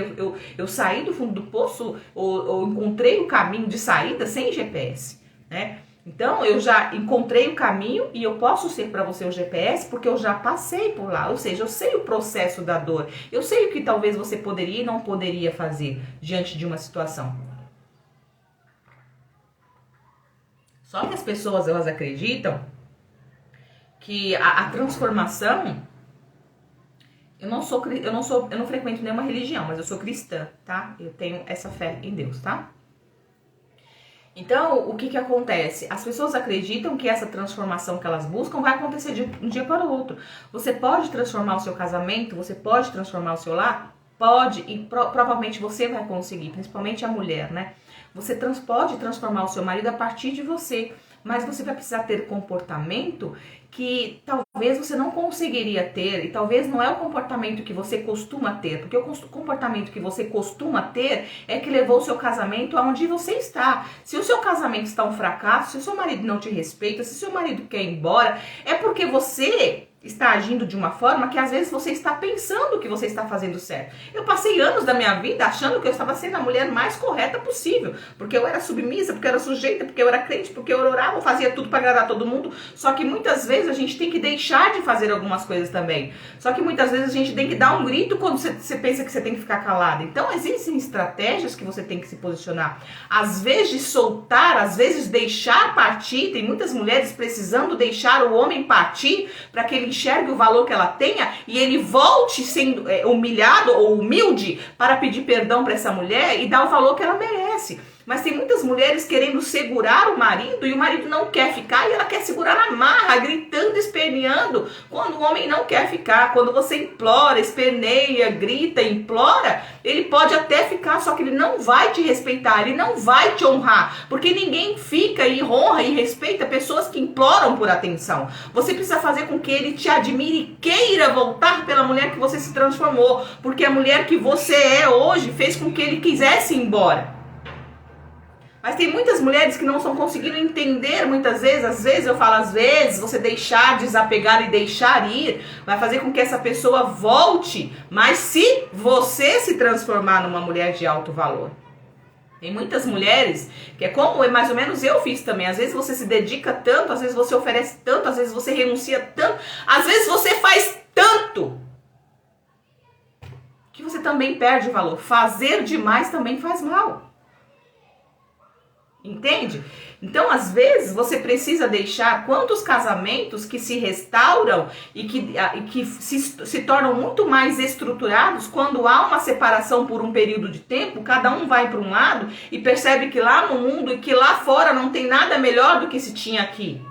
A: Eu saí do fundo do poço, ou encontrei o caminho de saída sem GPS, né? Então, eu já encontrei o caminho e eu posso ser para você o GPS porque eu já passei por lá. Ou seja, eu sei o processo da dor. Eu sei o que talvez você poderia e não poderia fazer diante de uma situação. Só que as pessoas, elas acreditam que a transformação... Eu não frequento nenhuma religião, mas eu sou cristã, tá? Eu tenho essa fé em Deus, tá? Então, o que acontece? As pessoas acreditam que essa transformação que elas buscam vai acontecer de um dia para o outro. Você pode transformar o seu casamento, você pode transformar o seu lar? Pode, e provavelmente você vai conseguir, principalmente a mulher, né? Você pode transformar o seu marido a partir de você, mas você vai precisar ter comportamento que talvez você não conseguiria ter, e talvez não é o comportamento que você costuma ter, porque o comportamento que você costuma ter é que levou o seu casamento aonde você está. Se o seu casamento está um fracasso, se o seu marido não te respeita, se o seu marido quer ir embora, é porque você está agindo de uma forma que às vezes você está pensando que você está fazendo certo. Eu passei anos da minha vida achando que eu estava sendo a mulher mais correta possível, porque eu era submissa, porque eu era sujeita, porque eu era crente, porque eu orava, eu fazia tudo para agradar todo mundo. Só que muitas vezes a gente tem que deixar de fazer algumas coisas também. Só que muitas vezes a gente tem que dar um grito quando você pensa que você tem que ficar calada. Então existem estratégias que você tem que se posicionar. Às vezes soltar, às vezes deixar partir. Tem muitas mulheres precisando deixar o homem partir para que ele enxergue o valor que ela tenha e ele volte sendo humilhado ou humilde para pedir perdão para essa mulher e dar o valor que ela merece. Mas tem muitas mulheres querendo segurar o marido e o marido não quer ficar e ela quer segurar na marra, gritando, esperneando, quando o homem não quer ficar. Quando você implora, esperneia, grita, implora, ele pode até ficar, só que ele não vai te respeitar, ele não vai te honrar, porque ninguém fica e honra e respeita pessoas que imploram por atenção. Você precisa fazer com que ele te admire e queira voltar pela mulher que você se transformou, porque a mulher que você é hoje fez com que ele quisesse ir embora. Mas tem muitas mulheres que não estão conseguindo entender muitas vezes, às vezes eu falo, às vezes você deixar, desapegar e deixar ir, vai fazer com que essa pessoa volte, mas se você se transformar numa mulher de alto valor. Tem muitas mulheres que é como mais ou menos eu fiz também, às vezes você se dedica tanto, às vezes você oferece tanto, às vezes você renuncia tanto, às vezes você faz tanto, que você também perde o valor. Fazer demais também faz mal. Entende? Então, às vezes, você precisa deixar quantos casamentos que se restauram e que se tornam muito mais estruturados quando há uma separação por um período de tempo, cada um vai para um lado e percebe que lá no mundo e que lá fora não tem nada melhor do que se tinha aqui.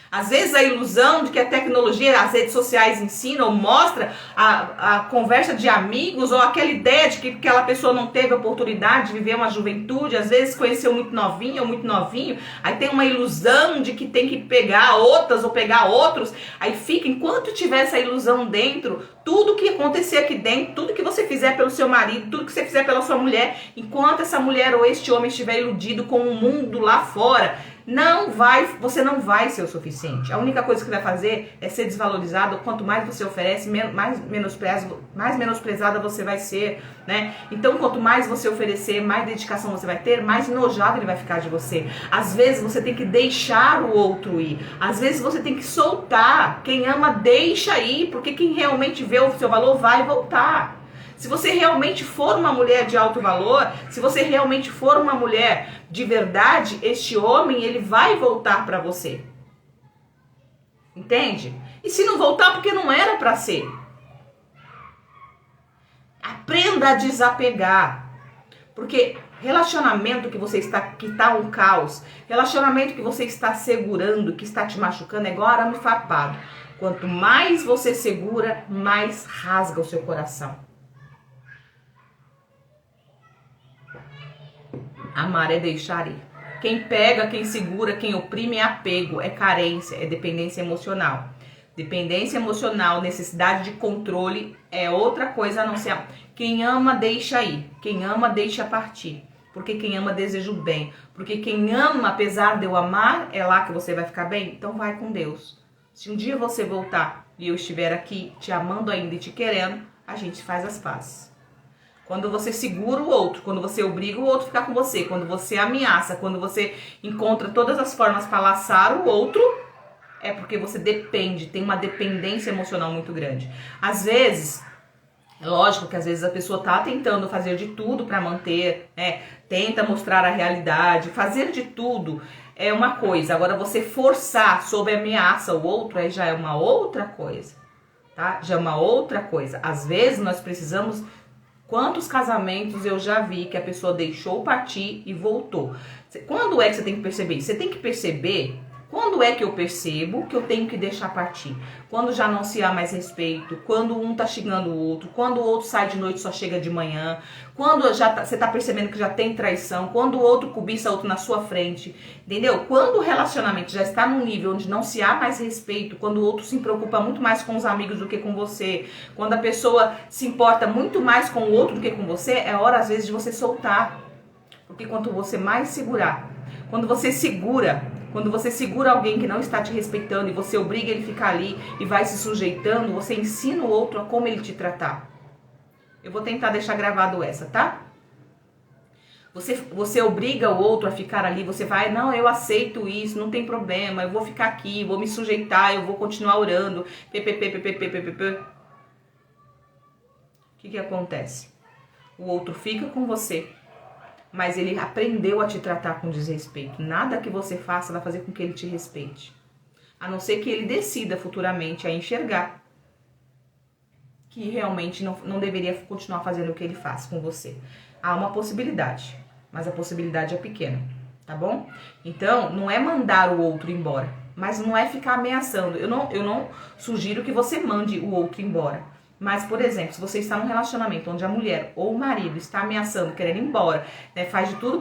A: Às vezes a ilusão de que a tecnologia, as redes sociais ensinam, mostra a conversa de amigos ou aquela ideia de que aquela pessoa não teve a oportunidade de viver uma juventude, às vezes conheceu muito novinha ou muito novinho, aí tem uma ilusão de que tem que pegar outras ou pegar outros, aí fica, enquanto tiver essa ilusão dentro, tudo que acontecer aqui dentro, tudo que você fizer pelo seu marido, tudo que você fizer pela sua mulher, enquanto essa mulher ou este homem estiver iludido com o mundo lá fora, você não vai ser o suficiente. A única coisa que vai fazer é ser desvalorizado. Quanto mais você oferece, mais menosprezada você vai ser, né? Então, quanto mais você oferecer, mais dedicação você vai ter, mais enojado ele vai ficar de você. Às vezes você tem que deixar o outro ir. Às vezes você tem que soltar. Quem ama, deixa ir, porque quem realmente vê o seu valor vai voltar. Se você realmente for uma mulher de alto valor, se você realmente for uma mulher de verdade, este homem, ele vai voltar para você. Entende? E se não voltar, porque não era pra ser. Aprenda a desapegar. Porque relacionamento que você está, que tá um caos, relacionamento que você está segurando, que está te machucando, é igual arame farpado. Quanto mais você segura, mais rasga o seu coração. Amar é deixar ir. Quem pega, quem segura, quem oprime é apego, é carência, é dependência emocional. Dependência emocional, necessidade de controle é outra coisa a não ser. Quem ama, deixa ir. Quem ama, deixa partir. Porque quem ama, deseja o bem. Porque quem ama, apesar de eu amar, é lá que você vai ficar bem. Então vai com Deus. Se um dia você voltar e eu estiver aqui te amando ainda e te querendo, a gente faz as pazes. Quando você segura o outro, quando você obriga o outro a ficar com você, quando você ameaça, quando você encontra todas as formas para laçar o outro, é porque você depende, tem uma dependência emocional muito grande. Às vezes, é lógico que às vezes a pessoa tá tentando fazer de tudo para manter, né? Tenta mostrar a realidade, fazer de tudo é uma coisa. Agora você forçar sob ameaça o outro, aí já é uma outra coisa, tá? Já é uma outra coisa. Às vezes nós precisamos. Quantos casamentos eu já vi que a pessoa deixou partir e voltou? Quando é que você tem que perceber isso? Você tem que perceber quando é que eu percebo que eu tenho que deixar partir. Quando já não se há mais respeito, quando um tá xingando o outro, quando o outro sai de noite e só chega de manhã, quando você tá percebendo que já tem traição, quando o outro cobiça o outro na sua frente, entendeu? Quando o relacionamento já está num nível onde não se há mais respeito, quando o outro se preocupa muito mais com os amigos do que com você, quando a pessoa se importa muito mais com o outro do que com você, é hora às vezes de você soltar. Porque quanto você mais segurar, quando você segura alguém que não está te respeitando e você obriga ele a ficar ali e vai se sujeitando, você ensina o outro a como ele te tratar. Eu vou tentar deixar gravado essa, tá? Você obriga o outro a ficar ali, você vai, não, eu aceito isso, não tem problema, eu vou ficar aqui, vou me sujeitar, eu vou continuar orando, O que acontece? O outro fica com você, mas ele aprendeu a te tratar com desrespeito. Nada que você faça vai fazer com que ele te respeite. A não ser que ele decida futuramente a enxergar que realmente não deveria continuar fazendo o que ele faz com você. Há uma possibilidade, mas a possibilidade é pequena, tá bom? Então, não é mandar o outro embora, mas não é ficar ameaçando. Eu não sugiro que você mande o outro embora. Mas, por exemplo, se você está num relacionamento onde a mulher ou o marido está ameaçando, querendo ir embora, né, faz de tudo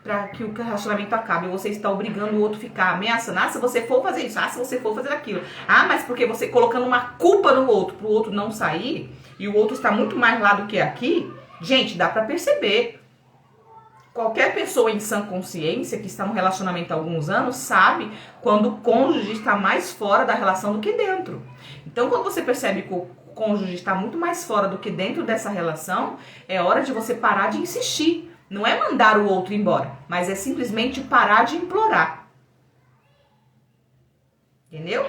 A: para que o relacionamento acabe, e você está obrigando o outro a ficar ameaçando, se você for fazer isso, se você for fazer aquilo, mas porque você colocando uma culpa no outro, para o outro não sair, e o outro está muito mais lá do que aqui, gente, dá para perceber. Qualquer pessoa em sã consciência que está num relacionamento há alguns anos sabe quando o cônjuge está mais fora da relação do que dentro. Então, quando você percebe que o cônjuge está muito mais fora do que dentro dessa relação, é hora de você parar de insistir. Não é mandar o outro embora, mas é simplesmente parar de implorar. Entendeu?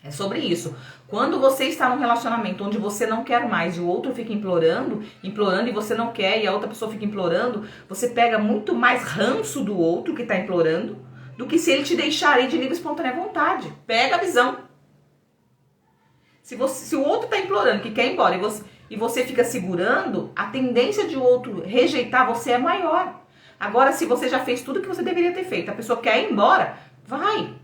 A: É sobre isso. Quando você está num relacionamento onde você não quer mais e o outro fica implorando e você não quer e a outra pessoa fica implorando, você pega muito mais ranço do outro que está implorando do que se ele te deixar aí de livre e espontânea vontade. Pega a visão. Se o outro está implorando que quer ir embora e você fica segurando, a tendência de o outro rejeitar você é maior. Agora, se você já fez tudo que você deveria ter feito, a pessoa quer ir embora, vai,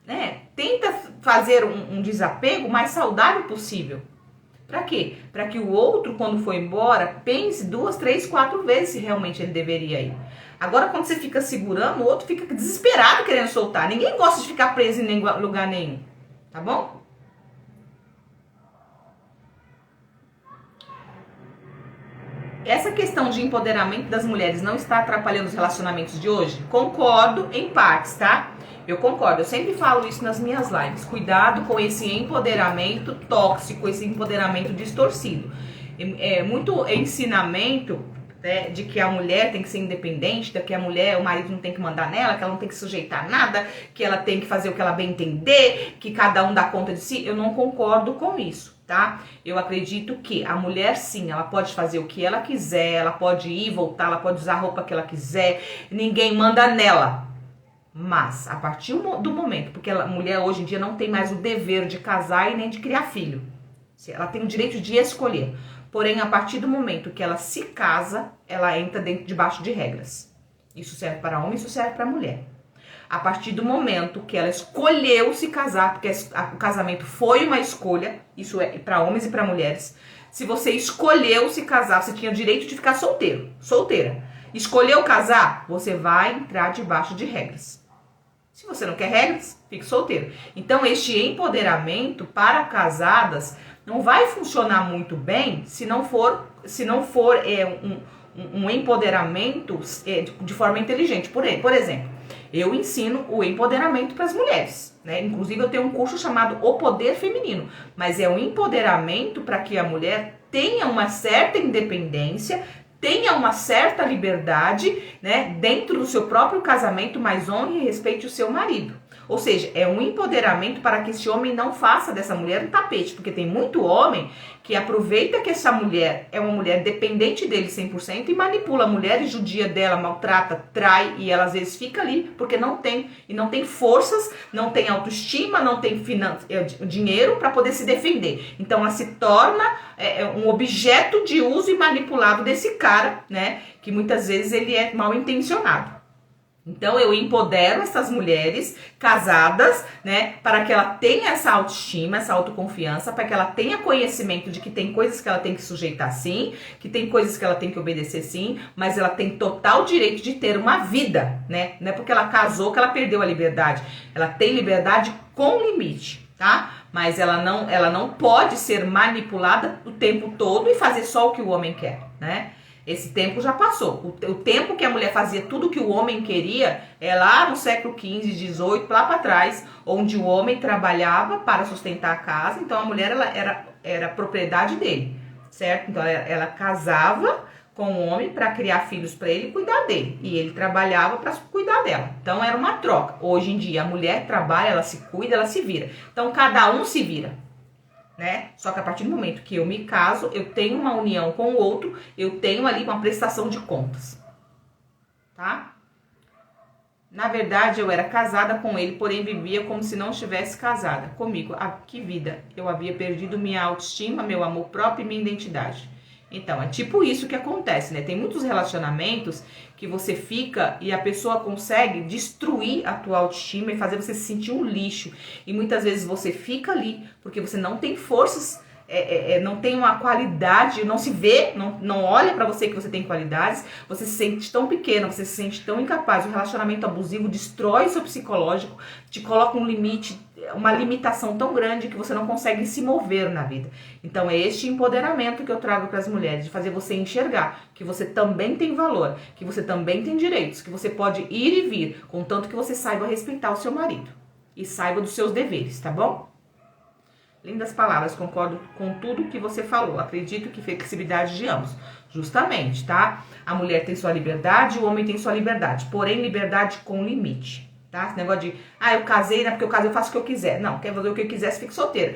A: né? Tenta fazer um desapego mais saudável possível. Para quê? Para que o outro, quando for embora, pense 2, 3, 4 vezes se realmente ele deveria ir. Agora, quando você fica segurando, o outro fica desesperado querendo soltar. Ninguém gosta de ficar preso em lugar nenhum, tá bom? Essa questão de empoderamento das mulheres não está atrapalhando os relacionamentos de hoje? Concordo em partes, tá? Eu concordo, eu sempre falo isso nas minhas lives. Cuidado com esse empoderamento tóxico, esse empoderamento distorcido. É muito ensinamento, né, de que a mulher tem que ser independente, de que a mulher, o marido não tem que mandar nela, que ela não tem que sujeitar nada, que ela tem que fazer o que ela bem entender, que cada um dá conta de si. Eu não concordo com isso, tá? Eu acredito que a mulher, sim, ela pode fazer o que ela quiser, ela pode ir, voltar, ela pode usar a roupa que ela quiser, ninguém manda nela. Mas, a partir do momento, porque a mulher hoje em dia não tem mais o dever de casar e nem de criar filho. Ela tem o direito de escolher. Porém, a partir do momento que ela se casa, ela entra debaixo de regras. Isso serve para homem, isso serve para mulher. A partir do momento que ela escolheu se casar, porque o casamento foi uma escolha, isso é para homens e para mulheres. Se você escolheu se casar, você tinha o direito de ficar solteiro, solteira. Escolheu casar, você vai entrar debaixo de regras. Se você não quer regras, fique solteiro. Então, este empoderamento para casadas não vai funcionar muito bem se não for um empoderamento de forma inteligente. Por exemplo, eu ensino o empoderamento para as mulheres, né? Inclusive, eu tenho um curso chamado O Poder Feminino, mas é um empoderamento para que a mulher tenha uma certa independência, tenha uma certa liberdade, né, dentro do seu próprio casamento, mas honre e respeite o seu marido. Ou seja, é um empoderamento para que esse homem não faça dessa mulher um tapete, porque tem muito homem que aproveita que essa mulher é uma mulher dependente dele 100% e manipula a mulher e judia dela, maltrata, trai, e ela às vezes fica ali porque não tem forças, não tem autoestima, não tem dinheiro para poder se defender. Então ela se torna um objeto de uso e manipulado desse cara, né, que muitas vezes ele é mal intencionado. Então, eu empodero essas mulheres casadas, né, para que ela tenha essa autoestima, essa autoconfiança, para que ela tenha conhecimento de que tem coisas que ela tem que sujeitar sim, que tem coisas que ela tem que obedecer sim, mas ela tem total direito de ter uma vida, né? Não é porque ela casou que ela perdeu a liberdade. Ela tem liberdade com limite, tá? Mas ela não pode ser manipulada o tempo todo e fazer só o que o homem quer, né? Esse tempo já passou. O tempo que a mulher fazia tudo que o homem queria é lá no século XV, XVIII, lá para trás, onde o homem trabalhava para sustentar a casa, então a mulher era propriedade dele, certo? Então ela casava com o homem para criar filhos para ele e cuidar dele, e ele trabalhava para cuidar dela. Então era uma troca. Hoje em dia a mulher trabalha, ela se cuida, ela se vira. Então cada um se vira, né? Só que a partir do momento que eu me caso, eu tenho uma união com o outro, eu tenho ali uma prestação de contas, tá? Na verdade, eu era casada com ele, porém vivia como se não estivesse casada comigo. Que vida! Eu havia perdido minha autoestima, meu amor próprio e minha identidade. Então, é tipo isso que acontece, né? Tem muitos relacionamentos que você fica e a pessoa consegue destruir a tua autoestima e fazer você se sentir um lixo. E muitas vezes você fica ali porque você não tem forças, não tem uma qualidade, não se vê, não olha pra você que você tem qualidades, você se sente tão pequena, você se sente tão incapaz. O relacionamento abusivo destrói seu psicológico, te coloca um limite, uma limitação tão grande que você não consegue se mover na vida. Então é este empoderamento que eu trago para as mulheres, de fazer você enxergar que você também tem valor, que você também tem direitos, que você pode ir e vir, contanto que você saiba respeitar o seu marido e saiba dos seus deveres, tá bom? Lindas palavras, concordo com tudo que você falou. Acredito que flexibilidade de ambos. Justamente, tá? A mulher tem sua liberdade, o homem tem sua liberdade. Porém, liberdade com limite, tá? Esse negócio de, eu casei, né? Porque eu casei, eu faço o que eu quiser. Não, quer fazer o que eu quiser, você fica solteiro.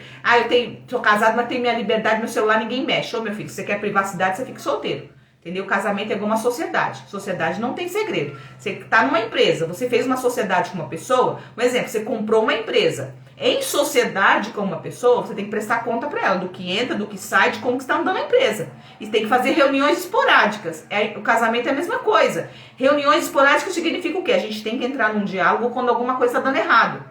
A: Sou casado, mas tenho minha liberdade, meu celular ninguém mexe. Ô, meu filho, se você quer privacidade, você fica solteiro. Entendeu? O casamento é igual uma sociedade. Sociedade não tem segredo. Você tá numa empresa, você fez uma sociedade com uma pessoa, um exemplo, você comprou uma empresa. Em sociedade com uma pessoa, você tem que prestar conta para ela do que entra, do que sai, de como que está andando a empresa. E tem que fazer reuniões esporádicas. O casamento é a mesma coisa. Reuniões esporádicas significa o quê? A gente tem que entrar num diálogo quando alguma coisa está dando errado.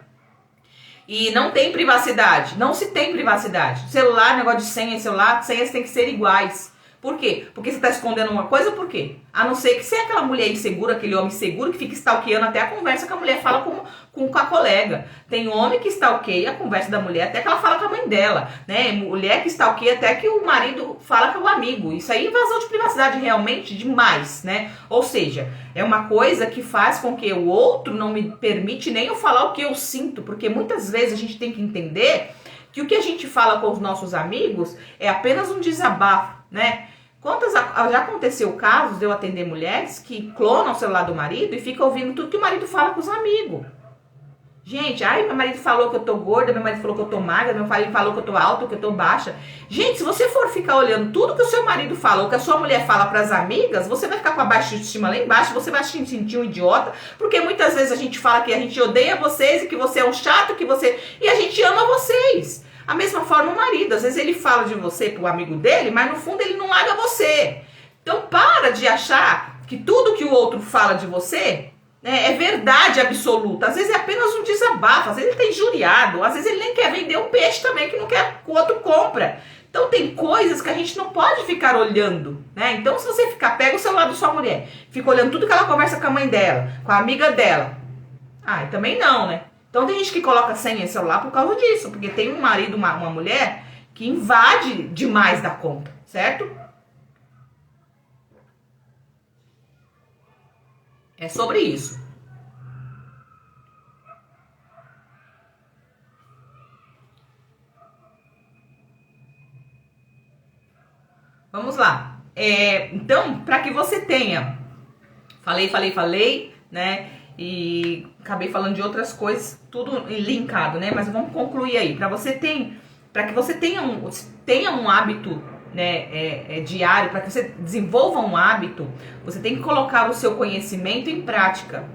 A: E não tem privacidade. Não se tem privacidade. Celular, negócio de senhas têm que ser iguais. Por quê? Porque você está escondendo uma coisa, por quê? A não ser que você é aquela mulher insegura, aquele homem inseguro que fica stalkeando até a conversa que a mulher fala com a colega. Tem homem que stalkeia a conversa da mulher até que ela fala com a mãe dela, né? Mulher que stalkeia até que o marido fala com o amigo. Isso aí é invasão de privacidade realmente demais, né? Ou seja, é uma coisa que faz com que o outro não me permite nem eu falar o que eu sinto, porque muitas vezes a gente tem que entender que o que a gente fala com os nossos amigos é apenas um desabafo, né? Já aconteceu casos de eu atender mulheres que clonam o celular do marido e ficam ouvindo tudo que o marido fala com os amigos. Gente, ai, meu marido falou que eu tô gorda, meu marido falou que eu tô magra, meu marido falou que eu tô alta, que eu tô baixa. Gente, se você for ficar olhando tudo que o seu marido fala, ou que a sua mulher fala pras amigas, você vai ficar com a baixa estima lá embaixo, você vai se sentir um idiota, porque muitas vezes a gente fala que a gente odeia vocês e que você é um chato, que você... E a gente ama vocês. A mesma forma o marido, às vezes ele fala de você pro amigo dele, mas no fundo ele não larga você. Então para de achar que tudo que o outro fala de você é verdade absoluta. Às vezes é apenas um desabafo, às vezes ele tá injuriado, às vezes ele nem quer vender um peixe também que não quer que o outro compra. Então tem coisas que a gente não pode ficar olhando, né? Então se você ficar, pega o celular da sua mulher, fica olhando tudo que ela conversa com a mãe dela, com a amiga dela. Ah, e também não, né? Então tem gente que coloca senha em celular por causa disso, porque tem um marido, uma mulher que invade demais da conta, certo? É sobre isso. Vamos lá. Então, para que você tenha... Falei, né? E acabei falando de outras coisas, tudo linkado, né? Mas vamos concluir aí. Para que você tenha um hábito, né, diário, para que você desenvolva um hábito, você tem que colocar o seu conhecimento em prática.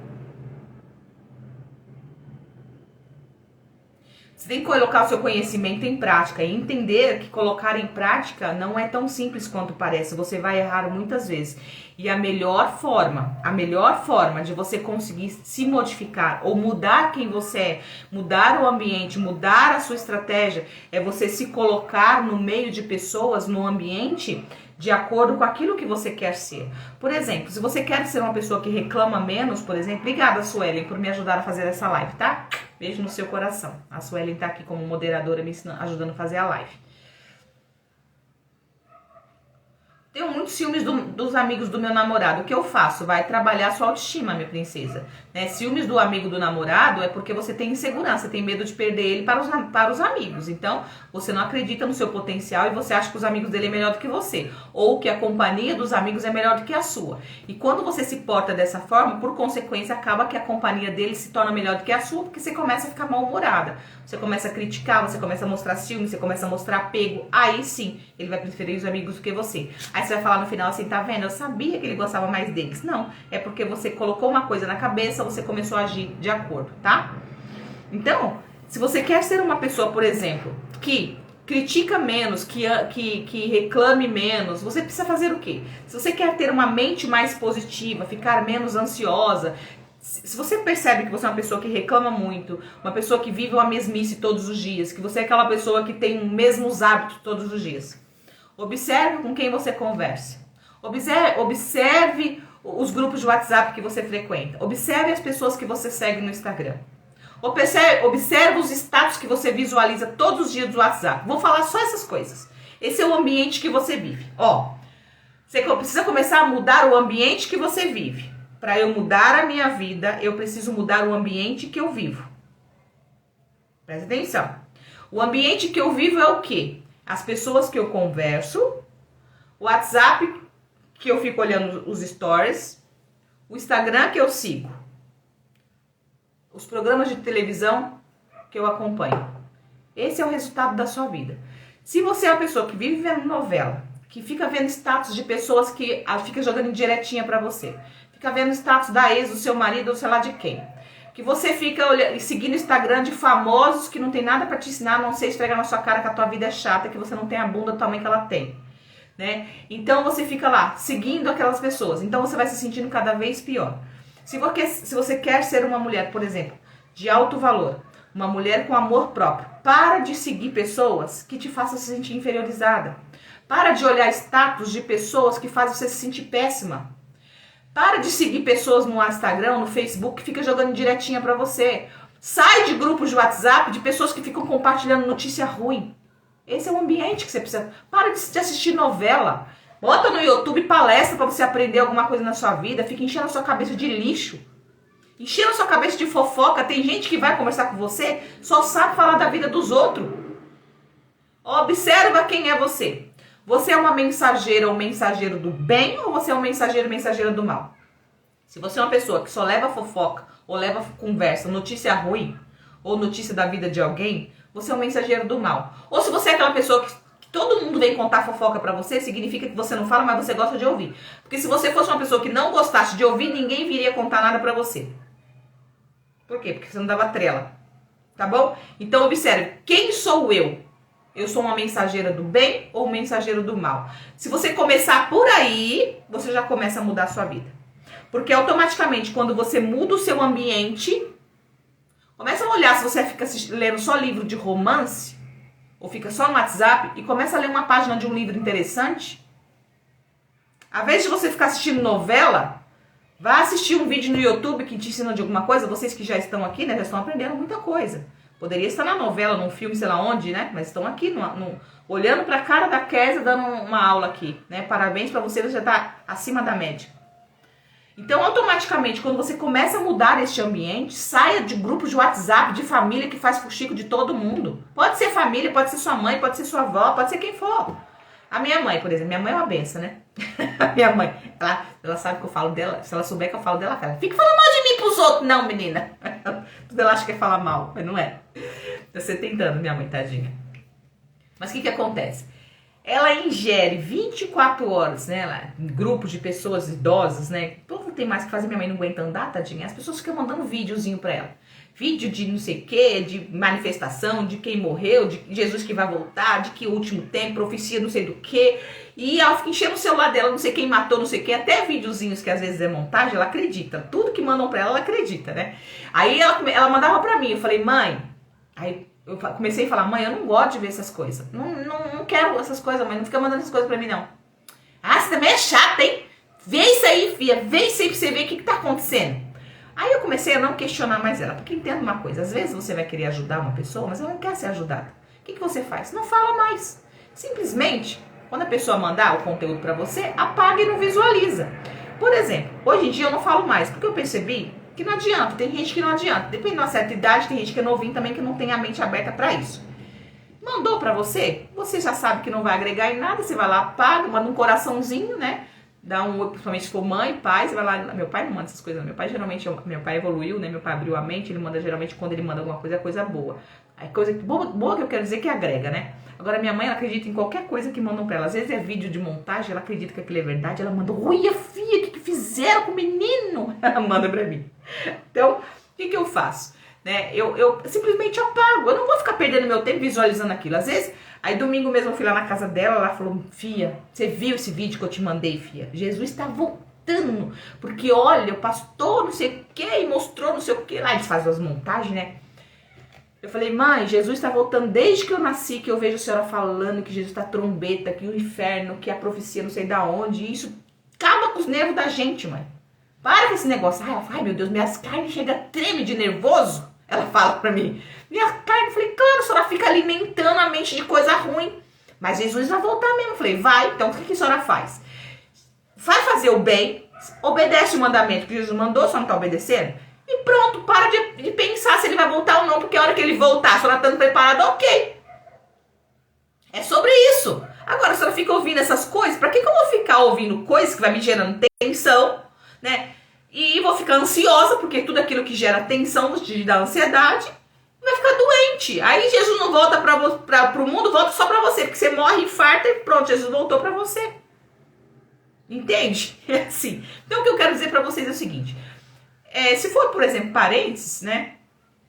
A: Você tem que colocar o seu conhecimento em prática e entender que colocar em prática não é tão simples quanto parece. Você vai errar muitas vezes. E a melhor forma de você conseguir se modificar ou mudar quem você é, mudar o ambiente, mudar a sua estratégia, é você se colocar no meio de pessoas, no ambiente, de acordo com aquilo que você quer ser. Por exemplo, se você quer ser uma pessoa que reclama menos, por exemplo, obrigada, Suelen, por me ajudar a fazer essa live, tá? Beijo no seu coração. A Suelen tá aqui como moderadora me ajudando a fazer a live. Tenho muitos ciúmes dos amigos do meu namorado. O que eu faço? Vai trabalhar sua autoestima, minha princesa. Né? Ciúmes do amigo do namorado é porque você tem insegurança, tem medo de perder ele para os amigos. Então, você não acredita no seu potencial e você acha que os amigos dele é melhor do que você. Ou que a companhia dos amigos é melhor do que a sua. E quando você se porta dessa forma, por consequência, acaba que a companhia dele se torna melhor do que a sua, porque você começa a ficar mal-humorada. Você começa a criticar, você começa a mostrar ciúme, você começa a mostrar apego. Aí sim, ele vai preferir os amigos do que você. Aí você vai falar no final assim, tá vendo? Eu sabia que ele gostava mais deles. Não, é porque você colocou uma coisa na cabeça, você começou a agir de acordo, tá? Então, se você quer ser uma pessoa, por exemplo, que critica menos, que reclame menos, você precisa fazer o quê? Se você quer ter uma mente mais positiva, ficar menos ansiosa, se você percebe que você é uma pessoa que reclama muito, uma pessoa que vive uma mesmice todos os dias, que você é aquela pessoa que tem os mesmos hábitos todos os dias, observe com quem você conversa. Observe os grupos de WhatsApp que você frequenta. Observe as pessoas que você segue no Instagram. Observe os status que você visualiza todos os dias do WhatsApp. Vou falar só essas coisas. Esse é o ambiente que você vive. Você precisa começar a mudar o ambiente que você vive. Para eu mudar a minha vida, eu preciso mudar o ambiente que eu vivo. Presta atenção. O ambiente que eu vivo é o quê? As pessoas que eu converso, o WhatsApp que eu fico olhando os stories, o Instagram que eu sigo, os programas de televisão que eu acompanho. Esse é o resultado da sua vida. Se você é uma pessoa que vive vendo novela, que fica vendo status de pessoas que fica jogando indiretinha pra você, fica vendo status da ex, do seu marido, ou sei lá de quem, que você fica seguindo o Instagram de famosos que não tem nada pra te ensinar, a não ser esfregar na sua cara que a tua vida é chata, que você não tem a bunda do tamanho que ela tem, né? Então você fica lá, seguindo aquelas pessoas. Então você vai se sentindo cada vez pior. Se você quer ser uma mulher, por exemplo, de alto valor, uma mulher com amor próprio, para de seguir pessoas que te façam se sentir inferiorizada. Para de olhar status de pessoas que fazem você se sentir péssima. Para de seguir pessoas no Instagram, no Facebook, que fica jogando direitinha pra você. Sai de grupos de WhatsApp de pessoas que ficam compartilhando notícia ruim. Esse é o ambiente que você precisa. Para de assistir novela. Bota no YouTube palestra pra você aprender alguma coisa na sua vida. Fica enchendo a sua cabeça de lixo. Enchendo a sua cabeça de fofoca. Tem gente que vai conversar com você, só sabe falar da vida dos outros. Observa quem é você. Você é uma mensageira ou mensageiro do bem ou você é um mensageiro ou mensageira do mal? Se você é uma pessoa que só leva fofoca ou leva conversa, notícia ruim, ou notícia da vida de alguém, você é um mensageiro do mal. Ou se você é aquela pessoa que todo mundo vem contar fofoca pra você, significa que você não fala, mas você gosta de ouvir. Porque se você fosse uma pessoa que não gostasse de ouvir, ninguém viria contar nada pra você. Por quê? Porque você não dava trela. Tá bom? Então observe, quem sou eu? Eu sou uma mensageira do bem ou um mensageiro do mal? Se você começar por aí, você já começa a mudar a sua vida. Porque automaticamente, quando você muda o seu ambiente, começa a olhar se você fica lendo só livro de romance, ou fica só no WhatsApp, e começa a ler uma página de um livro interessante. Ao invés de você ficar assistindo novela, vá assistir um vídeo no YouTube que te ensina de alguma coisa. Vocês que já estão aqui, né, já estão aprendendo muita coisa. Poderia estar na novela, num filme, sei lá onde, né? Mas estão aqui, olhando pra cara da Kézia, dando uma aula aqui, né? Parabéns pra você, você já tá acima da média. Então, automaticamente, quando você começa a mudar este ambiente, saia de grupos de WhatsApp, de família que faz fuxico de todo mundo. Pode ser família, pode ser sua mãe, pode ser sua avó, pode ser quem for. A minha mãe, por exemplo, minha mãe é uma benção, né? A minha mãe, ela sabe que eu falo dela, se ela souber que eu falo dela, ela fica falando mal de mim pros outros. Não, menina. Tudo ela acha que é falar mal, mas não é. Tá 70 anos, minha mãe, tadinha. Mas o que acontece? Ela ingere 24 horas, né, grupos de pessoas idosas, né, o povo tem mais que fazer, minha mãe não aguenta andar, tadinha, as pessoas ficam mandando videozinho pra ela, vídeo de não sei o que, de manifestação, de quem morreu, de Jesus que vai voltar, de que último tempo, profecia não sei do que, e ela fica enchendo o celular dela, não sei quem matou, não sei o que, até videozinhos que às vezes é montagem, ela acredita, tudo que mandam pra ela acredita, né, aí ela mandava pra mim, eu falei, mãe, aí eu comecei a falar, mãe, eu não gosto de ver essas coisas. Não quero essas coisas, mãe. Não fica mandando essas coisas pra mim, não. Ah, você também é chata, hein? Vê isso aí, filha. Vê isso aí pra você ver o que tá acontecendo. Aí eu comecei a não questionar mais ela. Porque entenda uma coisa. Às vezes você vai querer ajudar uma pessoa, mas ela não quer ser ajudada. O que você faz? Não fala mais. Simplesmente, quando a pessoa mandar o conteúdo pra você, apaga e não visualiza. Por exemplo, hoje em dia eu não falo mais. Porque eu percebi que não adianta, tem gente que não adianta. Depende de uma certa idade, tem gente que é novinho também que não tem a mente aberta pra isso. Mandou pra você, você já sabe que não vai agregar em nada, você vai lá, apaga, manda um coraçãozinho, né? Dá um, principalmente se for mãe, pai, você vai lá. Meu pai não manda essas coisas, meu pai geralmente, meu pai evoluiu, né? Meu pai abriu a mente, ele manda geralmente quando ele manda alguma coisa, é coisa boa. É coisa boa que eu quero dizer que agrega, né? Agora minha mãe, ela acredita em qualquer coisa que mandam pra ela. Às vezes é vídeo de montagem, ela acredita que aquilo é verdade, ela manda, olha filha, o que fizeram com o menino? Ela manda pra mim. Então, o que eu faço? Né? Eu simplesmente apago, eu não vou ficar perdendo meu tempo visualizando aquilo. Às vezes, aí domingo mesmo eu fui lá na casa dela, ela falou, filha, você viu esse vídeo que eu te mandei, filha? Jesus está voltando, porque olha, o pastor não sei o que, e mostrou não sei o que, lá eles fazem as montagens, né? Eu falei, mãe, Jesus está voltando desde que eu nasci, que eu vejo a senhora falando que Jesus está trombeta, que o inferno, que a profecia não sei da onde, e isso acaba com os nervos da gente, mãe. Para com esse negócio. Ai, meu Deus, minhas carnes chegam a tremer de nervoso. Ela fala pra mim. Minha carne, eu falei, claro, a senhora fica alimentando a mente de coisa ruim. Mas Jesus vai voltar mesmo. Eu falei, vai, então o que a senhora faz? Vai fazer o bem, obedece o mandamento que Jesus mandou, só não tá obedecendo. E pronto, para de pensar se ele vai voltar ou não, porque a hora que ele voltar, a senhora estando preparada, ok. É sobre isso. Agora, a senhora fica ouvindo essas coisas, pra que eu vou ficar ouvindo coisas que vai me gerando tensão, né? E vou ficar ansiosa, porque tudo aquilo que gera tensão, te dá ansiedade, vai ficar doente. Aí Jesus não volta pro mundo, volta só pra você, porque você morre, infarta e pronto, Jesus voltou pra você. Entende? É assim. Então o que eu quero dizer pra vocês é o seguinte, se for, por exemplo, parentes, né?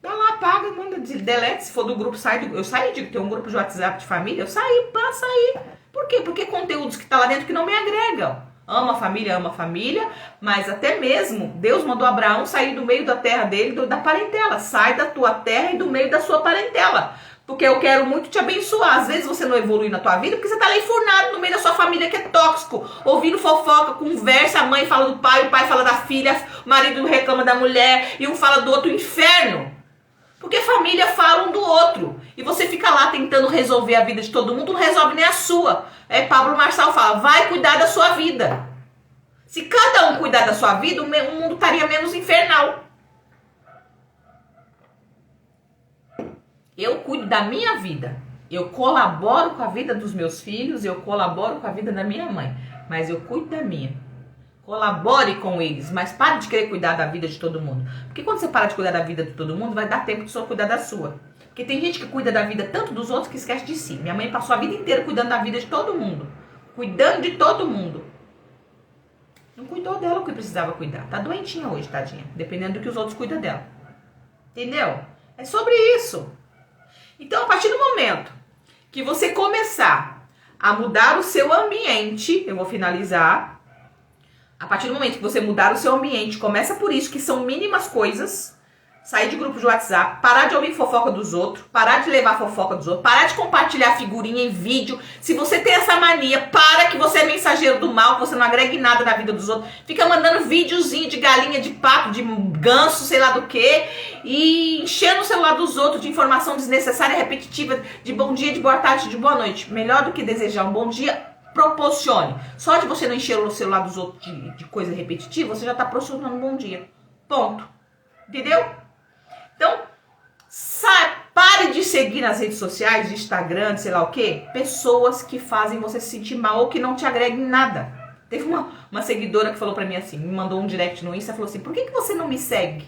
A: Dá lá, apaga, manda delete, se for do grupo, eu saí de ter um grupo de WhatsApp de família, eu saí, para sair. Por quê? Porque conteúdos que tá lá dentro que não me agregam. Ama a família, mas até mesmo Deus mandou Abraão sair do meio da terra dele, da parentela. Sai da tua terra e do meio da sua parentela. Porque eu quero muito te abençoar. Às vezes você não evolui na tua vida porque você tá lá enfurnado no meio da sua família que é tóxico. Ouvindo fofoca, conversa, a mãe fala do pai, o pai fala da filha, o marido reclama da mulher e um fala do outro, inferno. Porque família fala um do outro. E você fica lá tentando resolver a vida de todo mundo, não resolve nem a sua. Pablo Marçal fala, vai cuidar da sua vida. Se cada um cuidar da sua vida, o mundo estaria menos infernal. Eu cuido da minha vida. Eu colaboro com a vida dos meus filhos, eu colaboro com a vida da minha mãe. Mas eu cuido da minha. Colabore com eles, mas pare de querer cuidar da vida de todo mundo. Porque quando você para de cuidar da vida de todo mundo, vai dar tempo de só cuidar da sua. Porque tem gente que cuida da vida tanto dos outros que esquece de si. Minha mãe passou a vida inteira cuidando da vida de todo mundo. Cuidando de todo mundo. Não cuidou dela o que precisava cuidar. Tá doentinha hoje, tadinha. Dependendo do que os outros cuidam dela. Entendeu? É sobre isso. Então, a partir do momento que você começar a mudar o seu ambiente, eu vou finalizar. A partir do momento que você mudar o seu ambiente, começa por isso, que são mínimas coisas. Sair de grupo de WhatsApp, parar de ouvir fofoca dos outros, parar de levar fofoca dos outros, parar de compartilhar figurinha em vídeo. Se você tem essa mania, para, que você é mensageiro do mal, que você não agrega em nada na vida dos outros. Fica mandando videozinho de galinha, de pato, de ganso, sei lá do que, e enchendo o celular dos outros de informação desnecessária, repetitiva, de bom dia, de boa tarde, de boa noite. Melhor do que desejar um bom dia, proporcione. Só de você não encher o celular dos outros de coisa repetitiva, você já está proporcionando um bom dia. Ponto. Entendeu? Então, pare de seguir nas redes sociais, de Instagram, sei lá o quê, pessoas que fazem você se sentir mal ou que não te agregam em nada. Teve uma seguidora que falou pra mim assim, me mandou um direct no Insta, falou assim, por que você não me segue?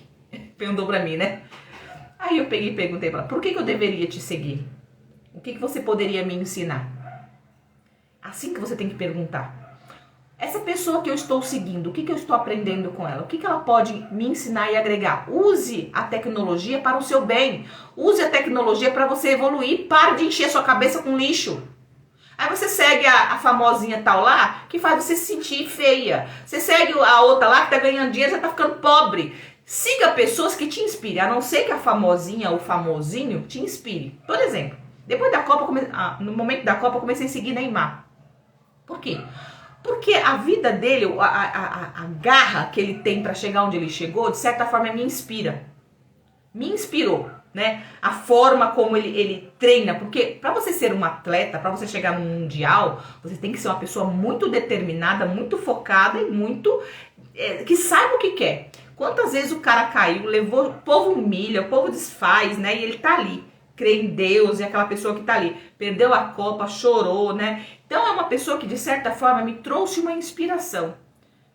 A: Perguntou pra mim, né? Aí eu peguei e perguntei pra ela, por que eu deveria te seguir? O que você poderia me ensinar? Assim que você tem que perguntar. Essa pessoa que eu estou seguindo, o que eu estou aprendendo com ela? O que ela pode me ensinar e agregar? Use a tecnologia para o seu bem. Use a tecnologia para você evoluir. Pare de encher sua cabeça com lixo. Aí você segue a famosinha tal lá, que faz você se sentir feia. Você segue a outra lá que tá ganhando dinheiro, você tá ficando pobre. Siga pessoas que te inspirem, a não ser que a famosinha ou famosinho te inspire. Por exemplo, depois da Copa, no momento da Copa, eu comecei a seguir Neymar. Por quê? Porque a vida dele, a garra que ele tem para chegar onde ele chegou, de certa forma me inspira. Me inspirou, né? A forma como ele treina. Porque para você ser um atleta, para você chegar no mundial, você tem que ser uma pessoa muito determinada, muito focada e muito... que saiba o que quer. Quantas vezes o cara caiu, levou, o povo humilha, o povo desfaz, né? E ele tá ali. Crê em Deus, e aquela pessoa que tá ali, perdeu a Copa, chorou, né? Então é uma pessoa que de certa forma me trouxe uma inspiração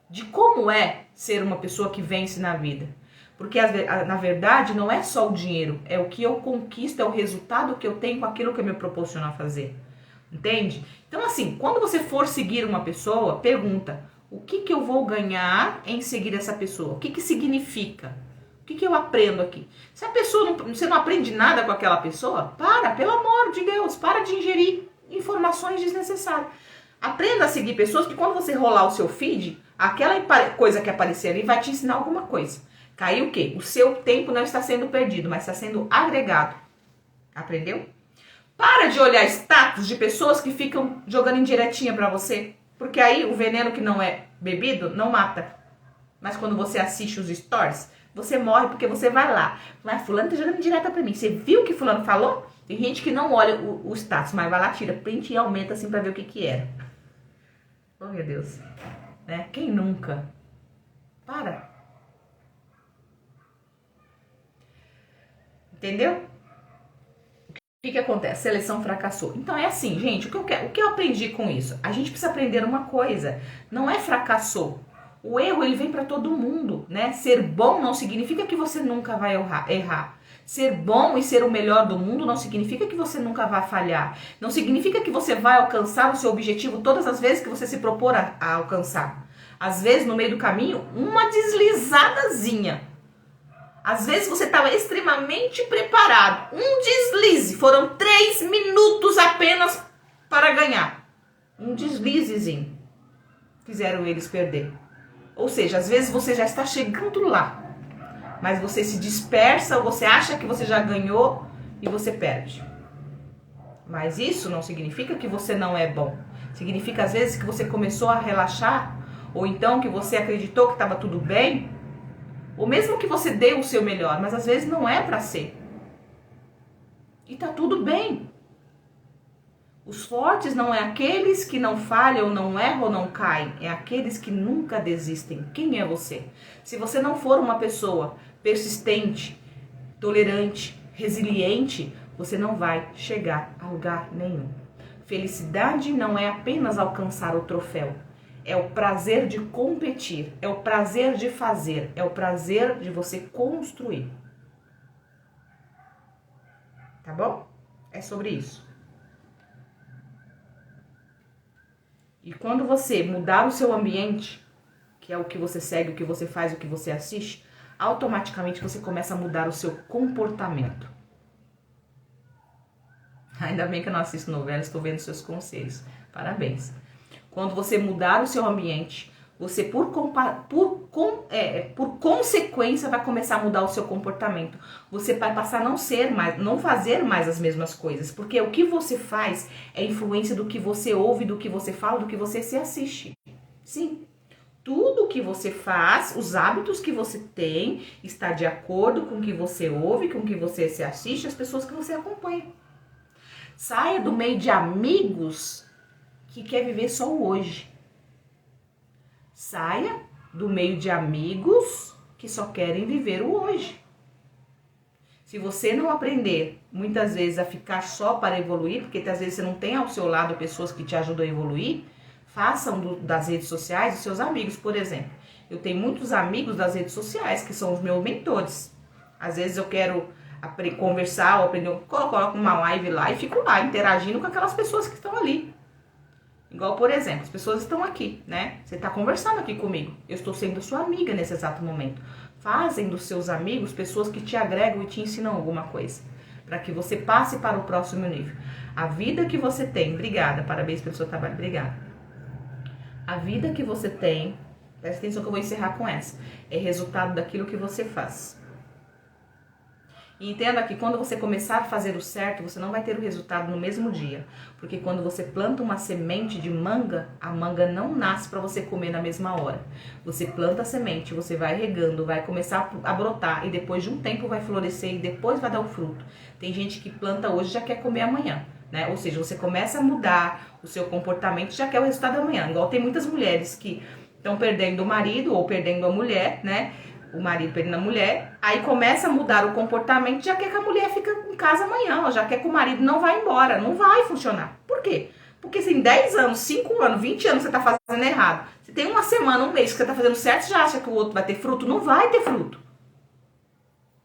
A: de como é ser uma pessoa que vence na vida. Porque na verdade não é só o dinheiro, é o que eu conquisto, é o resultado que eu tenho com aquilo que eu me proporciono a fazer. Entende? Então assim, quando você for seguir uma pessoa, pergunta, o que eu vou ganhar em seguir essa pessoa? O que significa? O que eu aprendo aqui? Se a pessoa você não aprende nada com aquela pessoa, pelo amor de Deus, para de ingerir informações desnecessárias. Aprenda a seguir pessoas que quando você rolar o seu feed, aquela coisa que aparecer ali vai te ensinar alguma coisa. Caiu o quê? O seu tempo não está sendo perdido, mas está sendo agregado. Aprendeu? Para de olhar status de pessoas que ficam jogando indiretinha pra você. Porque aí o veneno que não é bebido não mata. Mas quando você assiste os stories, você morre porque você vai lá. Mas fulano tá jogando indireta pra mim. Você viu o que fulano falou? Tem gente que não olha o status, mas vai lá, tira print e aumenta assim pra ver o que era. Oh, meu Deus. Né? Quem nunca? Para. Entendeu? O que acontece? A seleção fracassou. Então é assim, gente, o que eu aprendi com isso? A gente precisa aprender uma coisa. Não é fracassou. O erro, ele vem para todo mundo, né? Ser bom não significa que você nunca vai errar. Ser bom e ser o melhor do mundo não significa que você nunca vai falhar. Não significa que você vai alcançar o seu objetivo todas as vezes que você se propor a alcançar. Às vezes, no meio do caminho, uma deslizadazinha. Às vezes você estava extremamente preparado. Um deslize. Foram 3 minutos apenas para ganhar. Um deslizezinho. Fizeram eles perder. Ou seja, às vezes você já está chegando lá. Mas você se dispersa, ou você acha que você já ganhou e você perde. Mas isso não significa que você não é bom. Significa às vezes que você começou a relaxar. Ou então que você acreditou que estava tudo bem. Ou mesmo que você dê o seu melhor, mas às vezes não é para ser. E tá tudo bem. Os fortes não é aqueles que não falham, não erram ou não caem. É aqueles que nunca desistem. Quem é você? Se você não for uma pessoa persistente, tolerante, resiliente, você não vai chegar a lugar nenhum. Felicidade não é apenas alcançar o troféu. É o prazer de competir, é o prazer de fazer, é o prazer de você construir. Tá bom? É sobre isso. E quando você mudar o seu ambiente, que é o que você segue, o que você faz, o que você assiste, automaticamente você começa a mudar o seu comportamento. Ainda bem que eu não assisto novela, estou vendo seus conselhos. Parabéns. Quando você mudar o seu ambiente, você por consequência vai começar a mudar o seu comportamento. Você vai passar a não fazer mais as mesmas coisas, porque o que você faz é influência do que você ouve, do que você fala, do que você se assiste. Sim. Tudo que você faz, os hábitos que você tem, está de acordo com o que você ouve, com o que você se assiste, as pessoas que você acompanha. Saia do meio de amigos que quer viver só o hoje. Saia do meio de amigos que só querem viver o hoje. Se você não aprender, muitas vezes, a ficar só para evoluir, porque às vezes você não tem ao seu lado pessoas que te ajudam a evoluir, façam das redes sociais os seus amigos, por exemplo. Eu tenho muitos amigos das redes sociais que são os meus mentores. Às vezes eu quero conversar ou aprender, eu coloco uma live lá e fico lá interagindo com aquelas pessoas que estão ali. Igual, por exemplo, as pessoas estão aqui, né? Você está conversando aqui comigo. Eu estou sendo sua amiga nesse exato momento. Fazem dos seus amigos pessoas que te agregam e te ensinam alguma coisa, para que você passe para o próximo nível. A vida que você tem, obrigada, parabéns pelo seu trabalho, obrigada. A vida que você tem, presta atenção que eu vou encerrar com essa, é resultado daquilo que você faz. E entenda que quando você começar a fazer o certo, você não vai ter o resultado no mesmo dia. Porque quando você planta uma semente de manga, a manga não nasce para você comer na mesma hora. Você planta a semente, você vai regando, vai começar a brotar e depois de um tempo vai florescer e depois vai dar o fruto. Tem gente que planta hoje e já quer comer amanhã, né? Ou seja, você começa a mudar o seu comportamento e já quer o resultado amanhã. Igual tem muitas mulheres que estão perdendo o marido ou perdendo a mulher, né? O marido perdendo a mulher, aí começa a mudar o comportamento, já quer que a mulher fique em casa amanhã, ela já quer que o marido não vá embora, não vai funcionar. Por quê? Porque se em 10 anos, 5 anos, 20 anos você tá fazendo errado, se tem uma semana, um mês que você tá fazendo certo, você já acha que o outro vai ter fruto? Não vai ter fruto.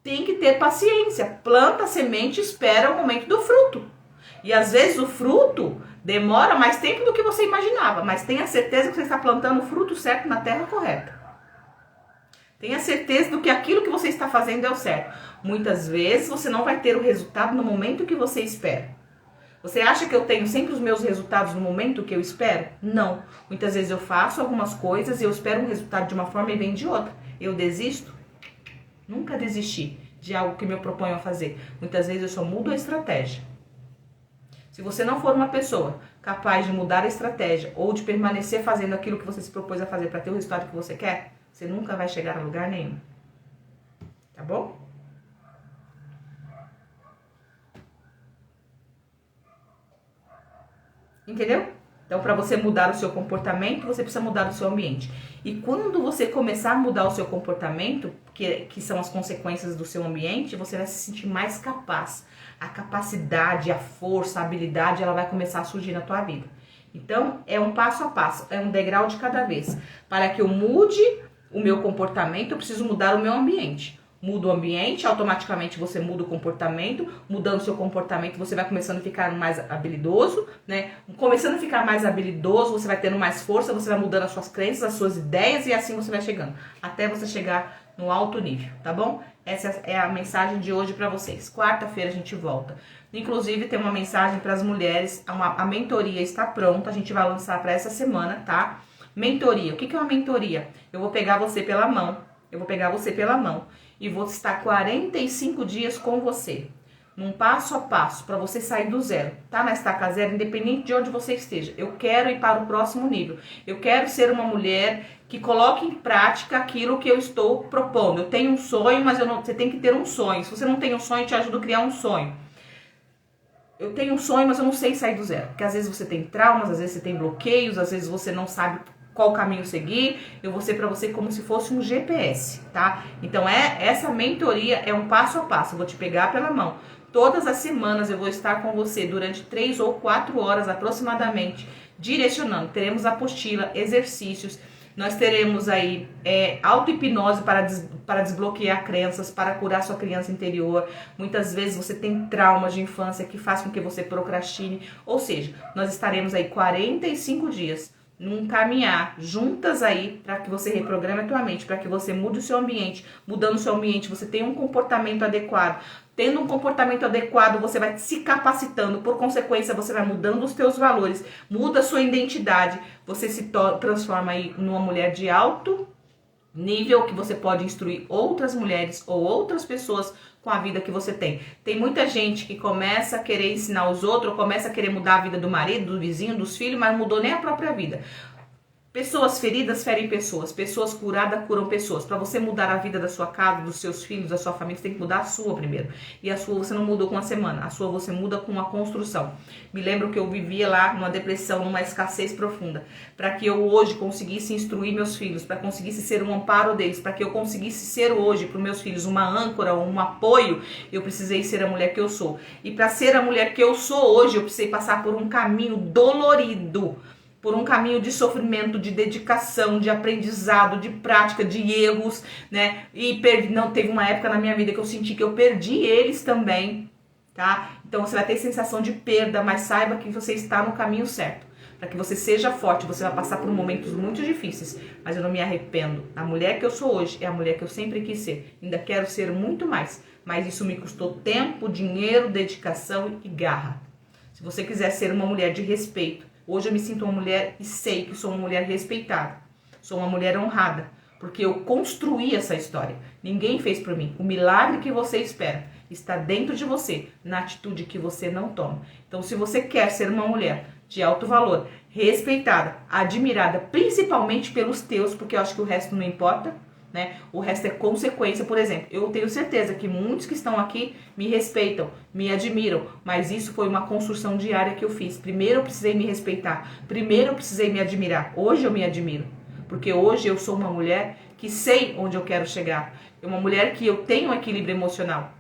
A: Tem que ter paciência, planta a semente e espera o momento do fruto. E às vezes o fruto demora mais tempo do que você imaginava, mas tenha certeza que você está plantando o fruto certo na terra correta. Tenha certeza do que aquilo que você está fazendo é o certo. Muitas vezes você não vai ter o resultado no momento que você espera. Você acha que eu tenho sempre os meus resultados no momento que eu espero? Não. Muitas vezes eu faço algumas coisas e eu espero um resultado de uma forma e vem de outra. Eu desisto? Nunca desisti de algo que me proponho a fazer. Muitas vezes eu só mudo a estratégia. Se você não for uma pessoa capaz de mudar a estratégia ou de permanecer fazendo aquilo que você se propôs a fazer para ter o resultado que você quer, você nunca vai chegar a lugar nenhum. Tá bom? Entendeu? Então, para você mudar o seu comportamento, você precisa mudar o seu ambiente. E quando você começar a mudar o seu comportamento, que são as consequências do seu ambiente, você vai se sentir mais capaz. A capacidade, a força, a habilidade, ela vai começar a surgir na tua vida. Então, é um passo a passo, é um degrau de cada vez. Para que eu mude o meu comportamento, eu preciso mudar o meu ambiente. Muda o ambiente, automaticamente você muda o comportamento. Mudando o seu comportamento, você vai começando a ficar mais habilidoso, né? Começando a ficar mais habilidoso, você vai tendo mais força, você vai mudando as suas crenças, as suas ideias e assim você vai chegando. Até você chegar no alto nível, tá bom? Essa é a mensagem de hoje pra vocês. Quarta-feira a gente volta. Inclusive tem uma mensagem para as mulheres, a mentoria está pronta, a gente vai lançar para essa semana, tá? Mentoria, o que é uma mentoria? Eu vou pegar você pela mão, e vou estar 45 dias com você, num passo a passo, para você sair do zero, tá? Na estaca zero, independente de onde você esteja. Eu quero ir para o próximo nível. Eu quero ser uma mulher que coloque em prática aquilo que eu estou propondo. Eu tenho um sonho, mas você tem que ter um sonho. Se você não tem um sonho, eu te ajudo a criar um sonho. Eu tenho um sonho, mas eu não sei sair do zero. Porque às vezes você tem traumas, às vezes você tem bloqueios, às vezes você não sabe qual caminho seguir. Eu vou ser para você como se fosse um GPS, tá? Então essa mentoria é um passo a passo. Eu vou te pegar pela mão. Todas as semanas eu vou estar com você durante 3 ou 4 horas aproximadamente, direcionando. Teremos apostila, exercícios, nós teremos aí auto-hipnose para desbloquear crenças, para curar sua criança interior. Muitas vezes você tem traumas de infância que faz com que você procrastine. Ou seja, nós estaremos aí 45 dias num caminhar juntas aí para que você reprograme a tua mente, para que você mude o seu ambiente. Mudando o seu ambiente, você tenha um comportamento adequado. Tendo um comportamento adequado, você vai se capacitando, por consequência, você vai mudando os teus valores, muda a sua identidade, você se transforma aí numa mulher de alto nível, que você pode instruir outras mulheres ou outras pessoas com a vida que você tem. Tem muita gente que começa a querer ensinar os outros, começa a querer mudar a vida do marido, do vizinho, dos filhos, mas não mudou nem a própria vida. Pessoas feridas ferem pessoas, pessoas curadas curam pessoas. Para você mudar a vida da sua casa, dos seus filhos, da sua família, você tem que mudar a sua primeiro. E a sua você não mudou com uma semana, a sua você muda com uma construção. Me lembro que eu vivia lá numa depressão, numa escassez profunda. Para que eu hoje conseguisse instruir meus filhos, para conseguisse ser um amparo deles, para que eu conseguisse ser hoje para os meus filhos uma âncora, um apoio, eu precisei ser a mulher que eu sou. E para ser a mulher que eu sou hoje, eu precisei passar por um caminho dolorido, por um caminho de sofrimento, de dedicação, de aprendizado, de prática, de erros, né? E não teve uma época na minha vida que eu senti que eu perdi eles também, tá? Então você vai ter sensação de perda, mas saiba que você está no caminho certo. Para que você seja forte, você vai passar por momentos muito difíceis, mas eu não me arrependo. A mulher que eu sou hoje é a mulher que eu sempre quis ser. Ainda quero ser muito mais, mas isso me custou tempo, dinheiro, dedicação e garra. Se você quiser ser uma mulher de respeito, hoje eu me sinto uma mulher e sei que sou uma mulher respeitada. Sou uma mulher honrada, porque eu construí essa história. Ninguém fez por mim. O milagre que você espera está dentro de você, na atitude que você não toma. Então, se você quer ser uma mulher de alto valor, respeitada, admirada, principalmente pelos teus, porque eu acho que o resto não importa, né? O resto é consequência. Por exemplo, eu tenho certeza que muitos que estão aqui me respeitam, me admiram, mas isso foi uma construção diária que eu fiz. Primeiro eu precisei me respeitar, primeiro eu precisei me admirar. Hoje eu me admiro, porque hoje eu sou uma mulher que sei onde eu quero chegar, é uma mulher que eu tenho um equilíbrio emocional,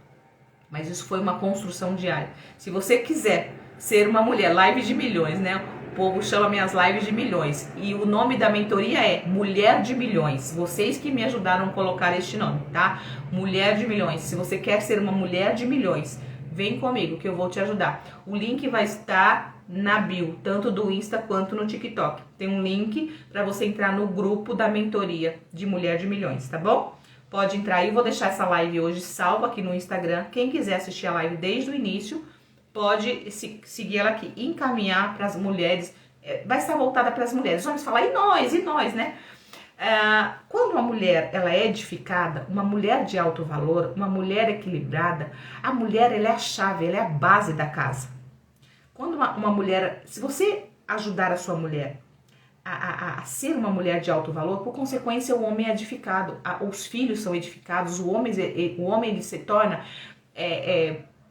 A: mas isso foi uma construção diária. Se você quiser ser uma mulher, live de milhões, né? O povo chama minhas lives de milhões. E o nome da mentoria é Mulher de Milhões. Vocês que me ajudaram a colocar este nome, tá? Mulher de Milhões. Se você quer ser uma mulher de milhões, vem comigo que eu vou te ajudar. O link vai estar na bio, tanto do Insta quanto no TikTok. Tem um link para você entrar no grupo da mentoria de Mulher de Milhões, tá bom? Pode entrar aí, vou deixar essa live hoje salva aqui no Instagram. Quem quiser assistir a live desde o início, pode seguir ela aqui, encaminhar para as mulheres, vai estar voltada para as mulheres. Os homens falam, e nós, né? Quando uma mulher ela é edificada, uma mulher de alto valor, uma mulher equilibrada, a mulher ela é a chave, ela é a base da casa. Quando uma mulher, se você ajudar a sua mulher a ser uma mulher de alto valor, por consequência o homem é edificado, os filhos são edificados, o homem ele se torna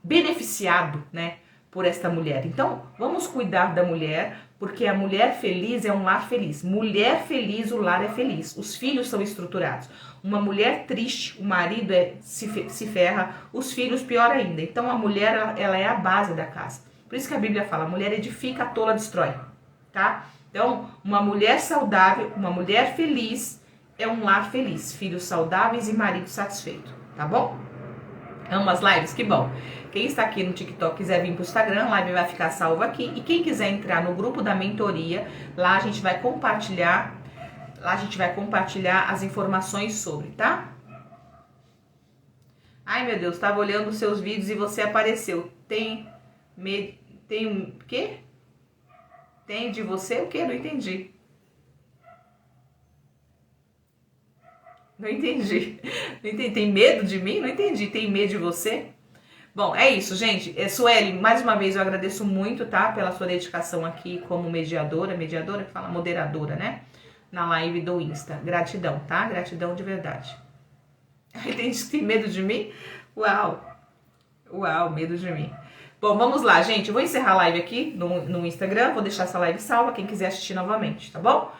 A: beneficiado, né, por esta mulher. Então, vamos cuidar da mulher, porque a mulher feliz é um lar feliz. Mulher feliz, o lar é feliz. Os filhos são estruturados. Uma mulher triste, o marido se ferra, os filhos pior ainda. Então, a mulher, ela é a base da casa. Por isso que a Bíblia fala, a mulher edifica, a tola destrói, tá? Então, uma mulher saudável, uma mulher feliz, é um lar feliz. Filhos saudáveis e marido satisfeito, tá bom? Amo as lives? Que bom. Quem está aqui no TikTok quiser vir para o Instagram, a live vai ficar salva aqui. E quem quiser entrar no grupo da mentoria, lá a gente vai compartilhar, as informações sobre, tá? Ai, meu Deus, estava olhando os seus vídeos e você apareceu. Tem o quê? Tem de você o quê? Não entendi. Não entendi. Não entendi. Tem medo de mim? Não entendi. Tem medo de você? Bom, é isso, gente. Sueli, mais uma vez eu agradeço muito, tá? Pela sua dedicação aqui como mediadora que fala moderadora, né? Na live do Insta. Gratidão, tá? Gratidão de verdade. Tem gente que tem medo de mim? Uau! Uau, medo de mim. Bom, vamos lá, gente. Eu vou encerrar a live aqui no Instagram. Vou deixar essa live salva, quem quiser assistir novamente, tá bom?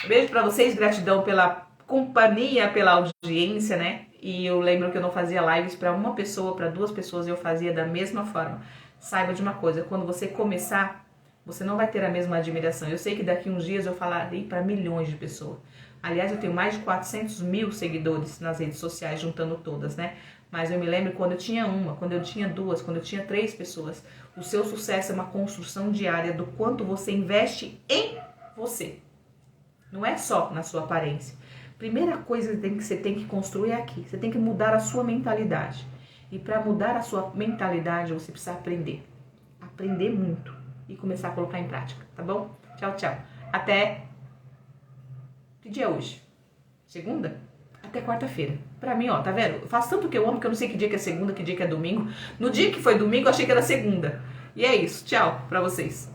A: Beijo pra vocês. Gratidão pela companhia, pela audiência, né? E eu lembro que eu não fazia lives para uma pessoa, para duas pessoas, eu fazia da mesma forma. Saiba de uma coisa, quando você começar, Você não vai ter a mesma admiração. Eu sei que daqui uns dias eu falarei para milhões de pessoas. Aliás, eu tenho mais de 400 mil seguidores nas redes sociais, juntando todas, né? Mas eu me lembro quando eu tinha uma, quando eu tinha duas, quando eu tinha 3 pessoas. O seu sucesso é uma construção diária do quanto você investe em você. Não é só na sua aparência. Primeira coisa que você tem que construir é aqui. Você tem que mudar a sua mentalidade. E para mudar a sua mentalidade, você precisa aprender. Aprender muito. E começar a colocar em prática, tá bom? Tchau, tchau. Até... Que dia é hoje? Segunda? Até quarta-feira. Pra mim, ó, tá vendo? Faz tanto que eu amo que eu não sei que dia que é segunda, que dia que é domingo. No dia que foi domingo, eu achei que era segunda. E é isso. Tchau pra vocês.